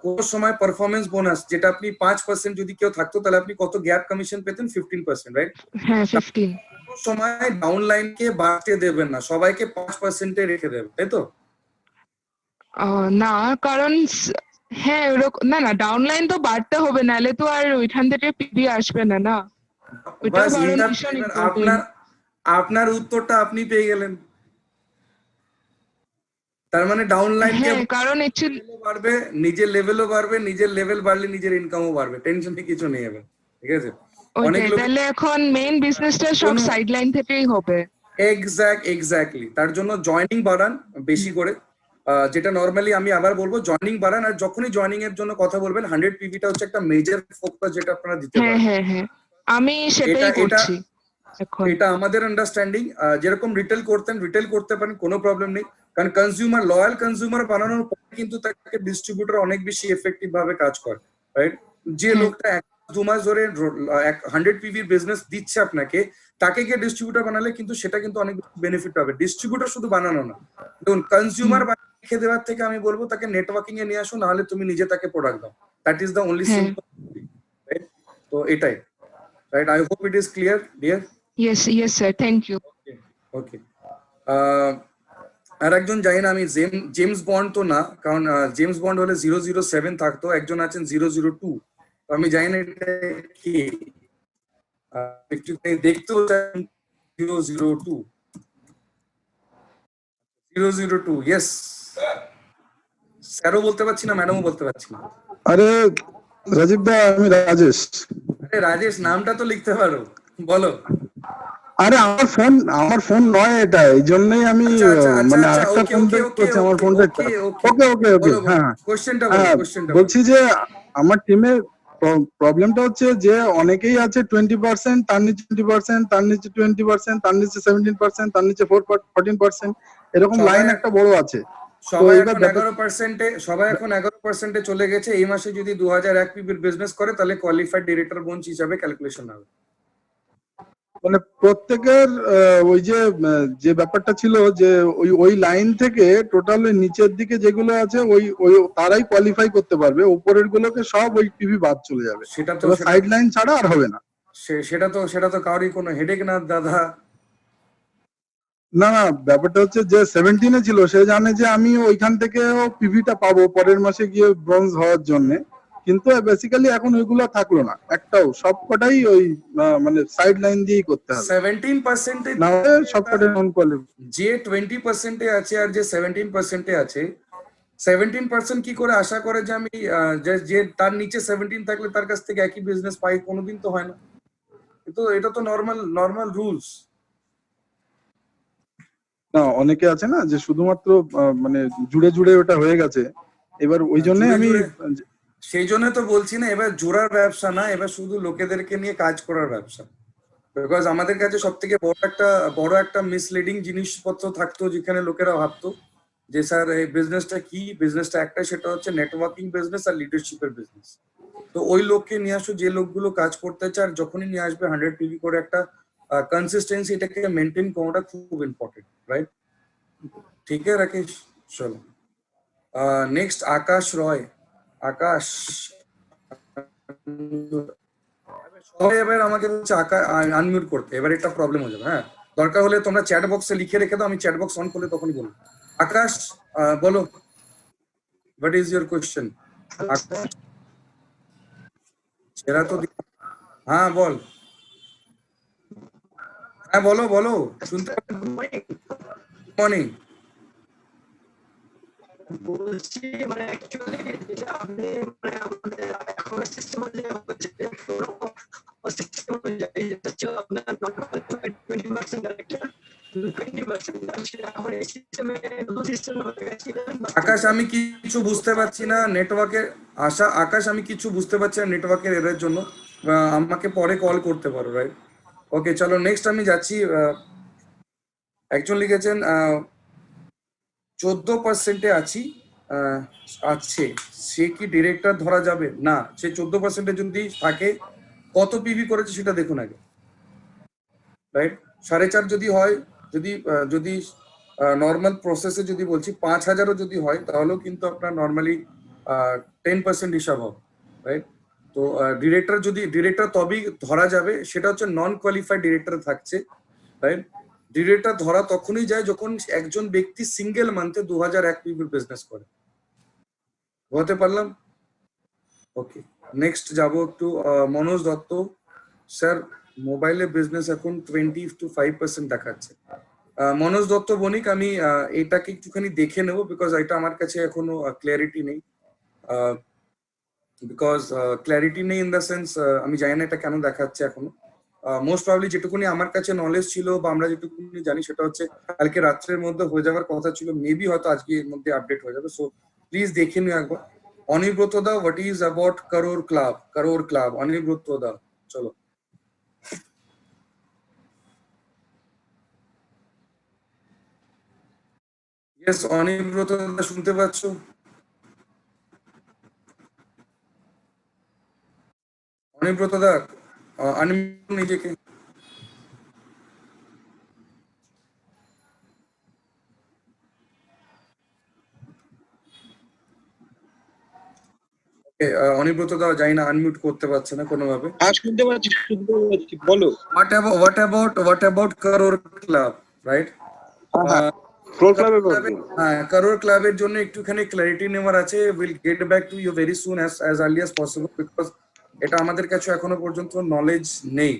কোন সময় পারফরমেন্স বোনাস, যেটা আপনি 5% যদি কেউ থাকতো তাহলে আপনি কত গ্যাপ কমিশন পেতেন? 15%, রাইট? হ্যাঁ, 15। কোন সময় ডাউনলাইন কে বাড়তে দেবেন না, সবাইকে 5% রেখে দেবেন, তাই তো? না, কারণ হ্যাঁ ওরকম না, ডাউনলাইন তো বাড়তে হবে, নাহলে তো আর ওইখান থেকে পিবি আসবে না না। ওইটাও বাস, বাড়ানো ভীষণ আপনার ইম্পর্টেন্ট। আপনার উত্তরটা আপনি পেয়ে গেলেন। তার মানে ডাউনলাইন কে হ্যাঁ, কারণ অ্যাকচুয়ালি বাড়বে, নিজের লেভেলও বাড়বে, নিজের লেভেল বাড়লে নিজের ইনকামও বাড়বে, টেনশন কিছু নেই এবার। ঠিক আছে, অনেক ওইটাই, লোক তাহলে এখন মেইন বিজনেসটা সব সাইড লাইন থেকেই হবে। এক্স্যাক্টলি, তার জন্য জয়েনিং বাড়ান বেশি করে। যেটা নরমালি আমি আবার বলবো, জয়েনিং বাড়ান। আর যখনই জয়েনিং এর জন্য কথা বলবেন, 100 পিভিটা হচ্ছে একটা মেজর ফোকাস যেটা আপনারা দিতে হ্যাঁ, পারেন। হ্যাঁ, হ্যাঁ, আমি সেটাই এটা এটা করছি এখন। এটা আমাদের আন্ডারস্ট্যান্ডিং। যেরকম রিটেল করতে পারেন, কোনো প্রবলেম নেই। কারণ লয়াল কনজিউমার বানানোর পরে কিন্তু তাকে ডিস্ট্রিবিউটর অনেক বেশি এফেক্টিভ ভাবে কাজ করে, রাইট? যে লোকটা 1-2 মাস ধরে 100 পিভির বিজনেস দিচ্ছে আপনাকে, তাকে গিয়ে ডিস্ট্রিবিউটর বানালে কিন্তু সেটা কিন্তু অনেক বেশি বেনিফিট পাবে। ডিস্ট্রিবিউটর শুধু বানানো না, দেখুন, কনজিউমার রেখে দেওয়ার থেকে আমি বলবো তাকে নেটওয়ার্কিং এ নিয়ে আসুন, নাহলে তুমি নিজে তাকে প্রোডাক্ট দাও। That is the only simple, right? তো এটাই, right? I hope it is clear, dear. Yes sir, thank you. Okay, আর একজন, জানি না আমি, জেমস বন্ড তো না, কারণ জেমস বন্ড হলে 007 থাকতো, একজন আছেন 002। তো আমি জানি না এটা কি, একটু দেখতেও চাই। 002, ইয়েস। স্যারও বলতে পারছি না, ম্যাডামও বলতে পারছি না। আরে রাজীব দা, আমি রাজেশ। আরে রাজেশ, নামটা তো লিখতে পারো, বলো। আরে আমার ফোন নয় এটা, এই জন্যই আমি মানে আরেকটা ফোন করছি, আমার ফোনটা। ওকে, হ্যাঁ কোশ্চেনটা হ্যাঁ, বলো। বলছি যে আমার টিমে প্রবলেমটা হচ্ছে যে অনেকেই আছে 20%, তার নিচে 20%, তার নিচে 20%, তার নিচে 17%, তার নিচে 14%, এরকম লাইন একটা বড় আছে। সবাই এখন 11%, চলে গেছে। এই মাসে যদি 2001 পিপির বিজনেস করে তাহলে কোয়ালিফাইড ডিরেক্টর বোনাস হিসাবে ক্যালকুলেশন হবে। মানে প্রত্যেকের ওই যে যে ব্যাপারটা ছিল যে ওই লাইন থেকে টোটাল নিচের দিকে যেগুলো আছে ওই ওই তারাই কোয়ালিফাই করতে পারবে, উপরের গুলোকে সব ওই পিভি বাদ চলে যাবে, সেটা তো এবার সাইড লাইন ছাড়া আর হবে না। সেটা তো কারোরই কোনো হেডেক না দাদা। না না, ব্যাপারটা হচ্ছে যে 17-এ ছিল সে জানে যে আমি ওইখান থেকে পিভিটা পাবো পরের মাসে গিয়ে ব্রোঞ্জ হওয়ার জন্য, কিন্তু বেসিক্যালি এখন ওইগুলো থাকলো না একটাও, সবকটাই ওই মানে সাইড লাইন দিয়েই করতে হবে, 17% না হলে সবকটাই নন কোয়ালিফাই। যে 20% আছে আর যে 17% আছে, 17% কি করে আশা করে যে আমি যে তার নিচে 17 থাকলে তার কাছ থেকে একই বিজনেস পাই? কোনোদিন তো হয় না। এটা তো নর্মাল রুলস। না অনেকে আছে না যে শুধুমাত্র মানে জুড়ে জুড়ে ওটা হয়ে গেছে, এবার ওই জন্যই জুড়ে আমি জুড়ে- সেই জন্য তো বলছি না, এবার জোড়ার ব্যবসা না, এবার শুধু লোকেদেরকে নিয়ে কাজ করার ব্যবসা। বিকজ আমাদের কাছে সব থেকে বড় একটা মিসলিডিং জিনিসপত্র থাকতো, যেখানে লোকেরা ভাবতো যে স্যার এই বিজনেসটা কি, বিজনেসটা একটা, সেটা হচ্ছে নেটওয়ার্কিং বিজনেস আর লিডারশিপের বিজনেস। তো ওই লোককে নিয়ে আসো যে লোকগুলো কাজ করতে চায়, আর যখনই নিয়ে আসবে 100 পিভি করে একটা কনসিস্টেন্সি, এটাকে মেনটেন করাটা খুব ইম্পর্টেন্ট, রাইট? ঠিক আছে রাকেশ, চলো নেক্সট আকাশ রয়। আকাশ, সবাই এবার আমাকে বলছে আনমিউট করতে, এবার একটা প্রবলেম হয়ে যাবে। হ্যাঁ, দরকার হলে তোমরা চ্যাট বক্সে লিখে রেখে দাও, আমি চ্যাট বক্স অন করলে তখনই বলবো। আকাশ বলো, হোয়াট ইজ ইউর কোয়েশ্চেন? চেহারা তো হ্যাঁ বল, হ্যাঁ বলো বলো, শুনতে মর্নিং। বলছি মানে অ্যাকচুয়ালি যেটা আপনি মানে আমাদের এখন সিস্টেম যে হচ্ছে সিস্টেম অনুযায়ী যেটা ছিল আপনার 20% ডাইরেক্টর 20% সেটা এখন এই সিস্টেমে নতুন সিস্টেম হয়ে গেছে। আকাশ আমি কিছু বুঝতে পারছি না নেটওয়ার্কের আকাশ আমি কিছু বুঝতে পারছি না নেটওয়ার্কের এর জন্য, আমাকে পরে কল করতে পারো, রাইট? ওকে চলো নেক্সট আমি যাচ্ছি। একজন লিখেছেন 14%-এ আছি, আছে, সে কি ডিরেক্টর ধরা যাবে? না, সে 14%-এ যদি থাকে, কত পিভি করেছে সেটা দেখুন আগে, রাইট? 4.5 যদি হয়, যদি নর্মাল প্রসেসে যদি বলছি 5,000-ও যদি হয়, তাহলেও কিন্তু আপনার নর্মালি 10% হিসাব হবে, রাইট? তো ডিরেক্টর তবেই ধরা যাবে, সেটা হচ্ছে নন কোয়ালিফাইড ডিরেক্টর থাকছে, রাইট? ডিরেক্টর ধরা তখনই যায় যখন একজন ব্যক্তি সিঙ্গেল মান্থে 2001 পিভির বিজনেস করে। হতে পারলাম? ওকে, নেক্সট যাব একটু মনোজ দত্ত। স্যার মোবাইলে বিজনেস এখন 20-5% দেখাচ্ছে। মনোজ দত্ত বণিক, আমি এটাকে একটুখানি দেখে নেব, বিকজ এটা আমার কাছে এখনো ক্ল্যারিটি নেই। ক্ল্যারিটি নেই ইন দ্য সেন্স, আমি জানি না এটা কেন দেখাচ্ছে এখনো। মোস্ট প্রবাবলি যেটুকুনি আমার কাছে নলেজ ছিল বা আমরা যেটুকুনি জানি, সেটা হচ্ছে কালকে রাত্রের মধ্যে হয়ে যাওয়ার কথা ছিল, মেবি হয়তো আজকে এর মধ্যে আপডেট হয়ে যাবে। সো প্লিজ দেখে নিও একবার। অনিব্রত দা, what is about crore club? অনিব্রত দা, চলো। ইয়েস অনিব্রত দা, শুনতে পাচ্ছ? অনিব্রত দা আনমিউট নিজেকে। অনিব্রত দা জানি না আনমিউট করতে পারছে না কোনোভাবে। হ্যাঁ শুনতে পাচ্ছি বলো। What about crore club, right? হ্যাঁ, করোর ক্লাবের জন্য একটুখানি ক্ল্যারিটি নেওয়ার আছে। Will get back to you very soon, as early as possible, because এটা আমাদের কাছে এখনো পর্যন্ত নলেজ নেই।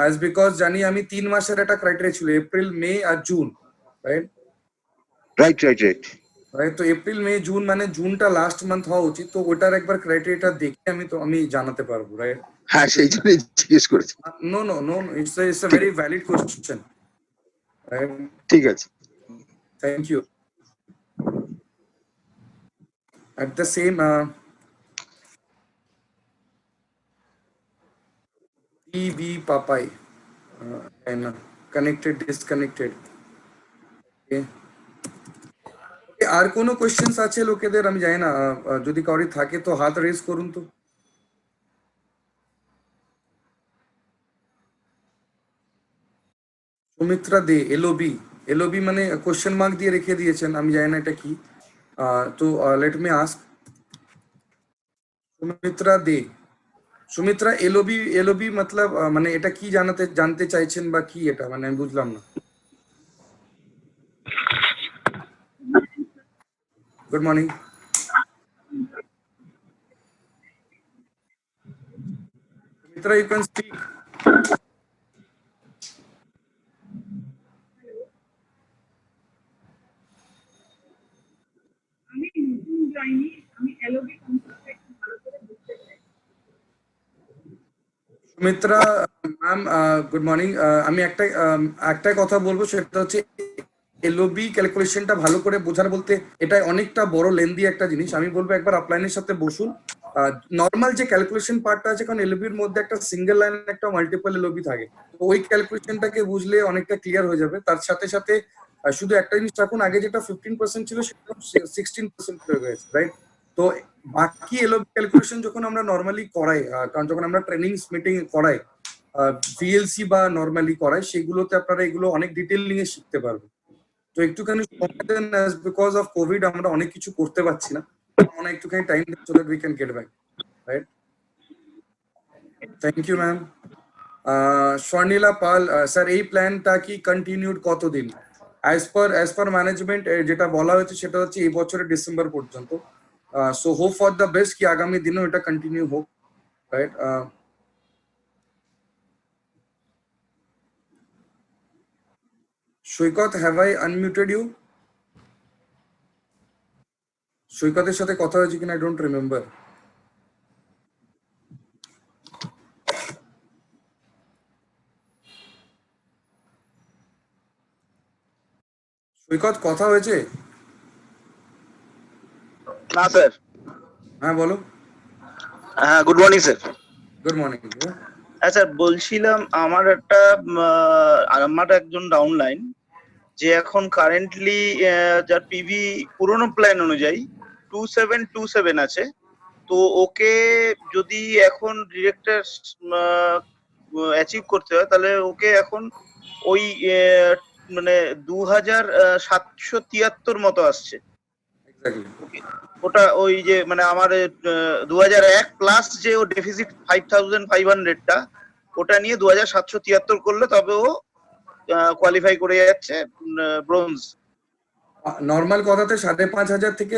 অ্যাজ বিকজ জানি আমি 3 মাসের একটা ক্রাইটেরিয়া ছিল, এপ্রিল, মে আর জুন, রাইট? রাইট, তো এপ্রিল, মে, জুন মানে জুনটা লাস্ট মান্থ হওয়া উচিত। তো ওটার একবার ক্রাইটেরিয়াটা দেখে আমি জানাতে পারবো, রাইট? হ্যাঁ সেই জন্যই জিজ্ঞেস করেছি। No, it's a very valid question, right? ঠিক আছে, Thank you. At the same PB Papai, and connected, disconnected. Okay. আর কোনো কোয়েশ্চেন্স আছে লোকেদের? আমি জানি না, যদি কারোর থাকে তো হাত রেজ করুন তো। সুমিত্রা দে, এলওবি। এলওবি মানে কোশ্চেন মার্ক দিয়ে রেখে দিয়েছেন, আমি জানি না এটা কি। তো লেট মি আস্ক সুমিত্রা দে। সুমিত্রা, এলওবি, এলওবি মতলব মানে এটা কি জানতে চাইছেন বা কি এটা, মানে আমি বুঝলাম না। Good morning. Sumitra, you can speak. Sumitra ma'am, good morning. আমি একটাই কথা বলবো, সেটা হচ্ছে এলওবি ক্যালকুলেশনটা ভালো করে বোঝার বলতে এটা অনেকটা বড় লেন্দি একটা জিনিস। আমি বলবো একবার আপলাইনের সাথে বসুন। নর্মাল যে ক্যালকুলেশন পার্টটা আছে, কারণ এলওবির মধ্যে একটা সিঙ্গেল লাইন একটা মাল্টিপল এলওবি থাকে, তো ওই ক্যালকুলেশনটাকে বুঝলে অনেকটা ক্লিয়ার হয়ে যাবে। তার সাথে সাথে শুধু একটা জিনিস রাখুন, আগে যেটা 15% ছিল সেটা 16% হয়ে গেছে, রাইট? তো বাকি এলওবি ক্যালকুলেশন যখন আমরা নর্মালি করাই, কারণ যখন আমরা ট্রেনিং মিটিং করাই, ভিএলসি বা নর্মালি করাই, সেগুলোতে আপনারা এগুলো অনেক ডিটেইলিং এ শিখতে পারবেন। তো একটুখানি বিকজ অফ কোভিড আমরা অনেক কিছু করতে পারছি না, আমরা একটুখানি time so that we can get back, right? Thank you ma'am. Swarnila Pal, sir এই প্ল্যানটা কি কন্টিনিউড কতদিন? অ্যাজ পার ম্যানেজমেন্ট যেটা বলা হয়েছে সেটা হচ্ছে এই বছরের ডিসেম্বর পর্যন্ত। So hope for the best কি আগামী দিনেও এটা কন্টিনিউ হোক, right? Saikat, have I unmuted you? সৈকতের সাথে কথা হয়েছে কিনা আই ডোন্ট রিমেম্বার। সৈকত, কথা হয়েছে? না স্যার। হ্যাঁ বলো। হ্যাঁ, good morning sir. Good morning. হ্যাঁ স্যার, বলছিলাম আমার একজন ডাউনলাইন যে এখন কারেন্টলি যার পিভি পুরোনো প্ল্যান অনুযায়ী 2727 আছে, তো ওকে যদি এখন ডিরেক্টর অ্যাচিভ করতে হয় তাহলে ওকে এখন ওই মানে 2773 মতো আসছে। ওটা ওই যে মানে আমার 2001 প্লাস যে ও ডেফিসিট 5500টা, ওটা নিয়ে 2773 করলে তবে ও কোয়ালিফাই করে যাচ্ছে ব্রোঞ্জ। নর্মাল কথাতে 5500 থেকে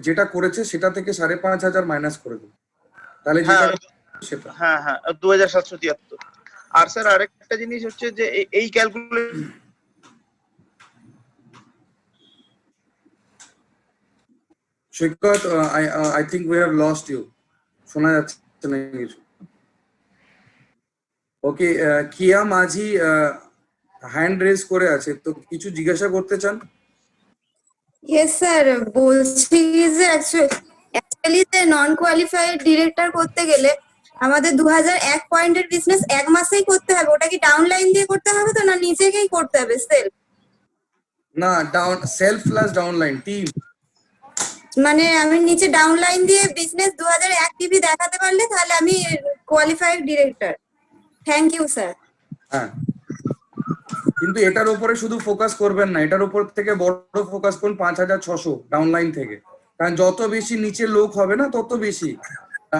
যেটা করেছে সেটা থেকে 5500 মাইনাস করে দেবে, তাহলে যেটা সেটা। হ্যাঁ হ্যাঁ, 2773। আর স্যার আরেকটা জিনিস হচ্ছে যে এই calculation Saikat, I think we have lost you, শোনা যাচ্ছে না কিছু। ওকে, কিয়া মাঝি হ্যান্ড রেজ করে আছে, তো কিছু জিজ্ঞাসা করতে চান? ইয়েস স্যার, বলছি যে অ্যাকচুয়ালি যে নন কোয়ালিফাইড ডিরেক্টর করতে গেলে আমাদের 2001 পয়েন্টের বিজনেস এক মাসেই করতে হবে, ওটা কি ডাউনলাইন দিয়ে করতে হবে তো, না নিজেকেই করতে হবে সেলফ? না, সেলফ প্লাস ডাউনলাইন টিম। মানে আমি নিচে ডাউনলাইন দিয়ে বিজনেস 2001 টিভি দেখাতে পারলে তাহলে আমি qualified director. Thank you sir. হ্যাঁ, কিন্তু এটার উপরে শুধু ফোকাস করবেন না, এটার উপর থেকে বড় ফোকাস করুন 5600 ডাউনলাইন থেকে, কারণ যত বেশি নিচে লোক হবে না তত বেশি।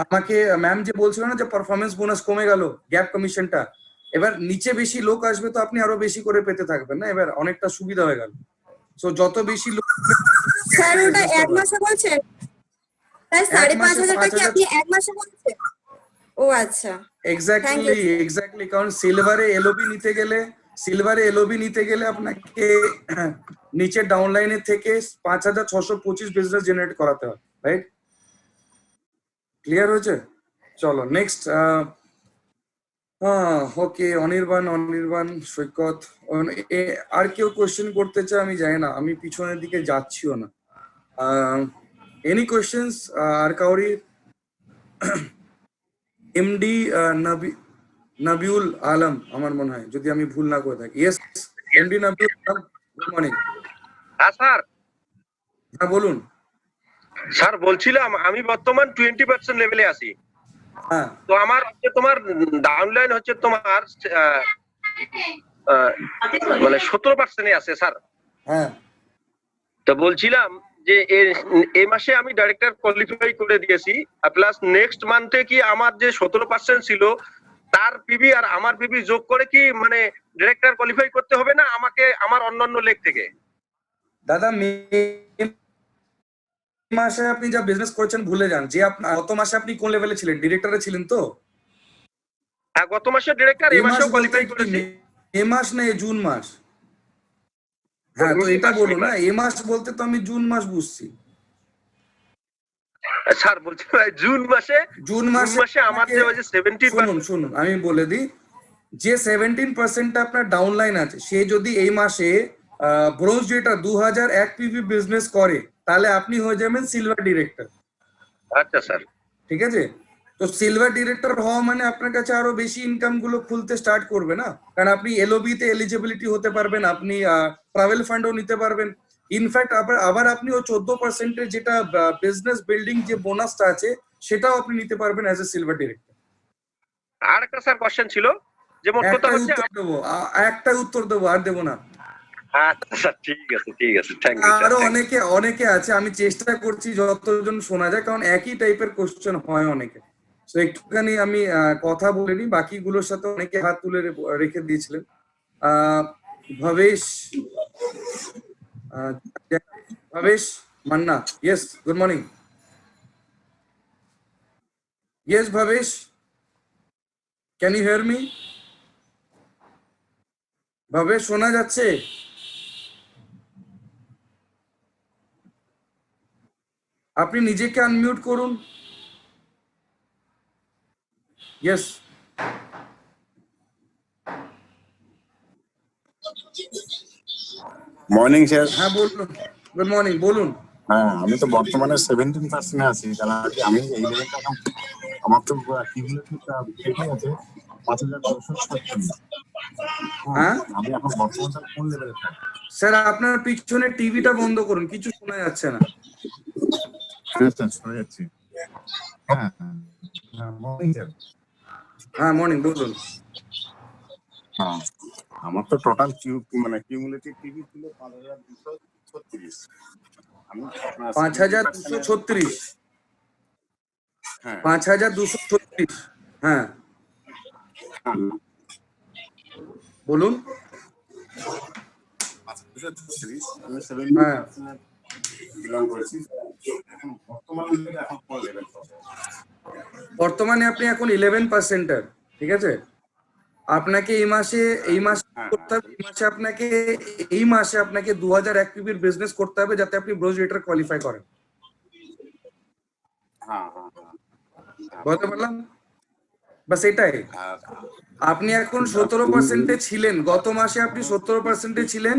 আমাকে ম্যাম যে বলছিল না যে পারফরমেন্স বোনাস কমে গেল, গ্যাপ কমিশনটা, এবার নিচে বেশি লোক আসবে তো আপনি আরো বেশি করে পেতে থাকবেন না, এবার অনেকটা সুবিধা হয়ে গেল। সো যত বেশি লোক। স্যার ওটা এক মাসে বলছেন? তাই 5500 কি আপনি এক মাসে বলছেন? ও আচ্ছা, এক্স্যাক্টলি, কারণ সিলভারে এলওবি নিতে গেলে আপনাকে নিচে ডাউনলাইনে থেকে 5625 বিজনেস জেনারেট করাতে হয়, রাইট? ক্লিয়ার হয়েছে? চলো নেক্সট। ওকে, অনির্বাণ, সৈকত, আর কেউ কোয়েশ্চেন করতে চায়? আমি জানি না, আমি পিছনের দিকে যাচ্ছিও না। এনি কোয়েশ্চেন্স আর কাউরি? এমডি নাবিউল আলম আমার মনে হয়, যদি আমি ভুল না করে থাকি। Yes, MD Nabiul Alam, good morning. হ্যাঁ স্যার। হ্যাঁ বলুন স্যার, বলছিলাম আমি বর্তমান 20% লেভেলে আছি। হ্যাঁ, তো আমার হচ্ছে তোমার ডাউনলাইন হচ্ছে তোমার মানে 17% আছে স্যার। হ্যাঁ, তো বলছিলাম যে এই মাসে আমি ডাইরেক্টর কোয়ালিফাই করে দিয়েছি, প্লাস নেক্সট মান্থে কি আমার যে 17% ছিল তার পিবি আর আমার পিবি যোগ করে কি মানে ডাইরেক্টর কোয়ালিফাই করতে হবে না আমাকে আমার অন্যান্য লেগ থেকে? দাদা মে মাসে আপনি যা বিজনেস করেছেন ভুলে যান, যে গত মাসে আপনি কোন লেভেলে ছিলেন, ডিরেক্টরে ছিলেন তো? হ্যাঁ, গত মাসে ডিরেক্টর, এই মাসেও কোয়ালিফাই করেছি। মে মাস না জুন মাস? হ্যাঁ, তো এটা বলো না, এ মাস বলতে তো আমি জুন মাস বুঝছি। স্যার বলছি জুন মাসে আমার যে 17%। শুনুন আমি বলে দিই, যে 17% আপনার ডাউনলাইন আছে, সে যদি এই মাসে ব্রোঞ্জ ডেটা 2001 পিভি বিজনেস করে তাহলে আপনি হয়ে যাবেন সিলভার ডিরেক্টর। আচ্ছা স্যার, ঠিক আছে? তো সিলভার ডিরেক্টর হওয়া মানে আপনার কাছে আরো বেশি ইনকাম গুলো খুলতে স্টার্ট করবে না, কারণ আপনি এলওবি তে এলিজিবিলিটি হতে পারবেন, আপনি ট্রাভেল ফান্ডও নিতে পারবেন। ইনফ্যাক্ট আবার আপনি ও 14% যেটা বিজনেস বিল্ডিং যে বোনাসটা আছে সেটাও আপনি নিতে পারবেন অ্যাজ এ সিলভার ডিরেক্টর। আর একটা স্যার কোশ্চেন ছিল, যে মোট কথা হচ্ছে একটা উত্তর দেবো, আর দেবো না। আচ্ছা স্যার, ঠিক আছে থ্যাংক ইউ। আরো অনেকে আছে, আমি চেষ্টা করছি যতজন শোনা যায়, কারণ একই টাইপের কোশ্চেন হয় অনেকে। তো একটুখানি আমি কথা বলে নি, বাকিগুলোর সাথে অনেকে হাত তুলে রেখে দিয়েছিলেন। Bhabesh Manna, yes, good morning. Yes Bhabesh, can you hear me? Bhabesh শোনা যাচ্ছে? আপনি নিজেকে আনমিউট করুন। Yes, morning sir. হ্যাঁ বলুন, গুড মর্নিং, বলুন। হ্যাঁ, আমি তো বর্তমানে 17% আছি, কারণ আমি এই লেভেলটা আমার তো ঠিকই আছে 5256। হ্যাঁ, আমি এখন বর্তমানে কোন লেভেলে থাকি? স্যার আপনার পিছনে টিভিটা বন্ধ করুন, কিছু শোনা যাচ্ছে না। হ্যাঁ স্যার, শুনে যাচ্ছি। হ্যাঁ মর্নিং স্যার। হ্যাঁ মর্নিং, বলুন। হ্যাঁ, আমার তো টোটাল কিউমুলেটিভ টিভি ছিল 5236। আমি 5236। হ্যাঁ 5236। হ্যাঁ বলুন। 5236 আমি হ্যাঁ, 17% বিলং করেছি। এখন কোন লেভেল? বর্তমানে আপনি এখন 11%, ঠিক আছে? আপনাকে এই মাসে করতে হবে, এই মাসে আপনাকে 2001 পিবির বিজনেস করতে হবে যাতে আপনি ব্রোঞ্জ রেটার কোয়ালিফাই করেন। বলতে পারলাম? বাস এটাই। আপনি এখন 17%-এ ছিলেন, গত মাসে আপনি 17%-এ ছিলেন,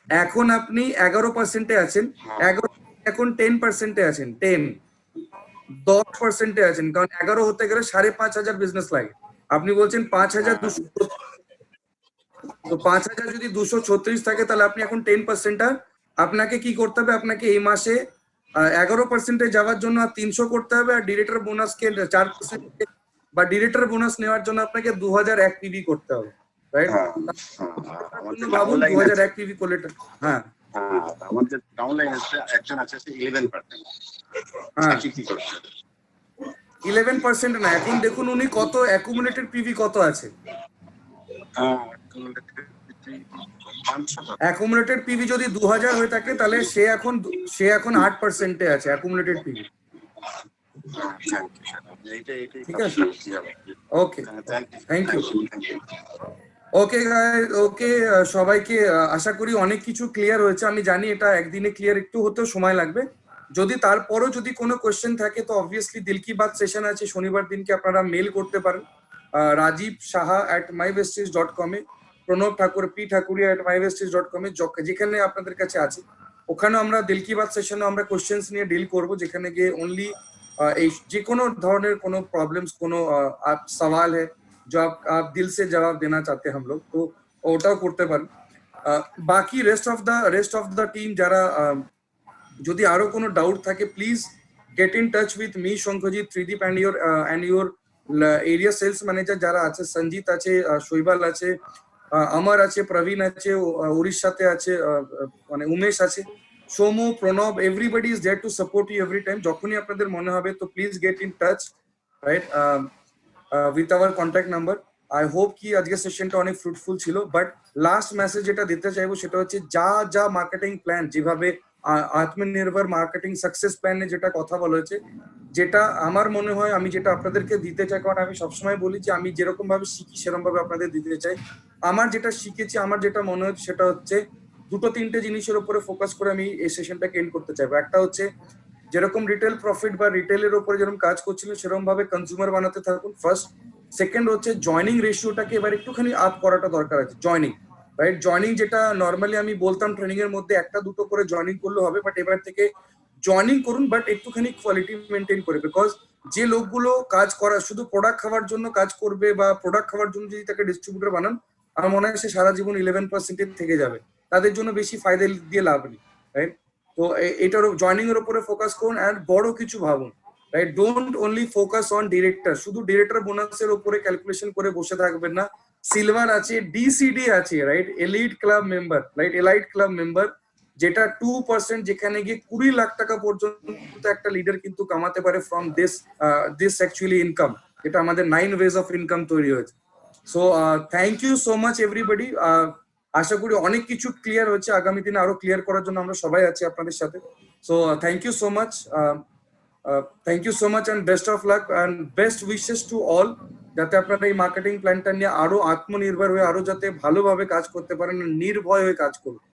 এখন আপনি 11%-এ আছেন, এখন 10%-এ আছেন, 10% আছেন, কারণ 11 হতে গেলে 5,500 বিজনেস লাগে। আপনি বলছেন 5,200, তো 5,000 যদি 236 থাকে তাহলে আপনি এখন 10%। আপনাকে কি করতে হবে, আপনাকে এই মাসে 11%-এ যাওয়ার জন্য 300 করতে হবে, আর ডিরেক্টর বোনাসকে 4% বা ডিরেক্টর বোনাস নেওয়ার জন্য আপনাকে 2001 পিবি করতে হবে, রাইট? ভাবুন 2001 পিবি করলে, হ্যাঁ আমার যে ডাউনলাইন আছে একজন আছে 11%। হ্যাঁ, কি করছে? 11% না, এখন দেখুন উনি কত অ্যাকুমুলেটেড পিভি কত আছে। অ্যাকুমুলেটেড পিভি যদি 2000 হয়ে থাকে তাহলে সে এখন 8%-এ আছে অ্যাকুমুলেটেড পিভি। ঠিক আছে, ওকে, থ্যাংক ইউ। ওকে ওকে, সবাইকে আশা করি অনেক কিছু ক্লিয়ার হয়েছে। আমি জানি এটা একদিনে ক্লিয়ার একটু হতেও সময় লাগবে। যদি তারপরও যদি কোনো কোয়েশ্চেন থাকে তো অবভিয়াসলি দিল কি বাত সেশন আছে শনিবার দিনকে, আপনারা মেল করতে পারেন রাজীব সাহা @mywestage.com এ, প্রণব ঠাকুর p.thakuria@mywestage.com এ, যেখানে আপনাদের কাছে আছে ওখানে আমরা দিল কি বাত সেশনে আমরা কোয়েশ্চেন্স নিয়ে ডিল করব, যেখানে গিয়ে অনলি এই যে কোনো ধরনের কোনো প্রবলেমস, কোনো সওয়াল है जो आप दिल से जवाब देना चाहते हैं हम लोग, तो ওটাও করতে পারেন। বাকি রেস্ট অফ দ্য টিম যারা যদি আরো কোনো ডাউট থাকে please get in touch with me, Shankhajit, Tridip and your area sales manager যারা আছে, সঞ্জিত আছে, শৈবাল আছে, আমার আছে, প্রবীণ আছে, উড়িষ্যাতে আছে, মানে উমেশ আছে, Somu, Pranab, everybody is there to support you every time. যখনই আপনাদের মনে হবে তো please get in touch, right, with our contact number. I hope কি আজকে সেশনটা অনেক ফ্রুটফুল ছিল। বাট লাস্ট মেসেজ যেটা দিতে চাইবো সেটা হচ্ছে যা যা মার্কেটিং প্ল্যান, যেভাবে আত্মনির্ভর মার্কেটিং সাকসেস প্ল্যানে যেটা কথা বলা হয়েছে, যেটা আমার মনে হয় আমি যেটা আপনাদেরকে দিতে চাই, কারণ আমি সবসময় বলি যে আমি যেরকম ভাবে শিখি সেরকম ভাবে আপনাদের দিতে চাই। আমার যেটা শিখেছি, আমার যেটা মনে হচ্ছে সেটা হচ্ছে দুটো তিনটে জিনিসের উপরে ফোকাস করে আমি এই সেশনটাকে এন্ড করতে চাইবো। একটা হচ্ছে যেরকম রিটেল প্রফিট বা রিটেলের উপরে যেরকম কাজ করছিলেন সেরকম ভাবে কনজিউমার বানাতে থাকুন ফার্স্ট। সেকেন্ড হচ্ছে জয়নিং রেশিওটাকে এবার একটুখানি আপ করাটা দরকার আছে। জয়নিং, রাইট, জয়নিং যেটা নর্মালি আমি বলতাম ট্রেনিং এর মধ্যে একটা দুটো করে জয়নিং করলে হবে, বাট এবার থেকে জয়নিং করুন, বাট একটুখানি কোয়ালিটি মেনটেন করে। বিকজ যে লোকগুলো কাজ করা শুধু প্রোডাক্ট খাওয়ার জন্য কাজ করবে বা প্রোডাক্ট খাওয়ার জন্য যদি তাকে ডিস্ট্রিবিউটর বানান, আমার মনে হয় সে সারা জীবন 11% থেকে যাবে, তাদের জন্য বেশি ফায়দা দিয়ে লাভ নেই, রাইট। তো এটার জয়নিং এর উপরে ফোকাস করুন এন্ড বড় কিছু ভাবুন, right. Don't only focus on director, শুধু ডিরেক্টর বোনাসের উপরে ক্যালকুলেশন করে বসে থাকবেন না। সিলভার আছে, ডিসিডি আছে, right, elite club member, right, elite club member, যেটা 2%, যেখানে গিয়ে 20 লাখ টাকা পর্যন্ত একটা লিডার কিন্তু কামাতে পারে ফ্রম দিস অ্যাকচুয়ালি ইনকাম, এটা আমাদের 9 ওয়েজ অফ ইনকাম তৈরি হয়েছে। So thank you so much everybody. আশা করি অনেক কিছু ক্লিয়ার হচ্ছে, আগামী দিনে আরো ক্লিয়ার করার জন্য আমরা সবাই আছি আপনাদের সাথে। So thank you so much, thank you so much and best of luck and best wishes to all, যাতে আপনারা এই মার্কেটিং প্ল্যানটা নিয়ে আরো আত্মনির্ভর হয়ে আরো যাতে ভালোভাবে কাজ করতে পারেন, নির্ভয় হয়ে কাজ করুন।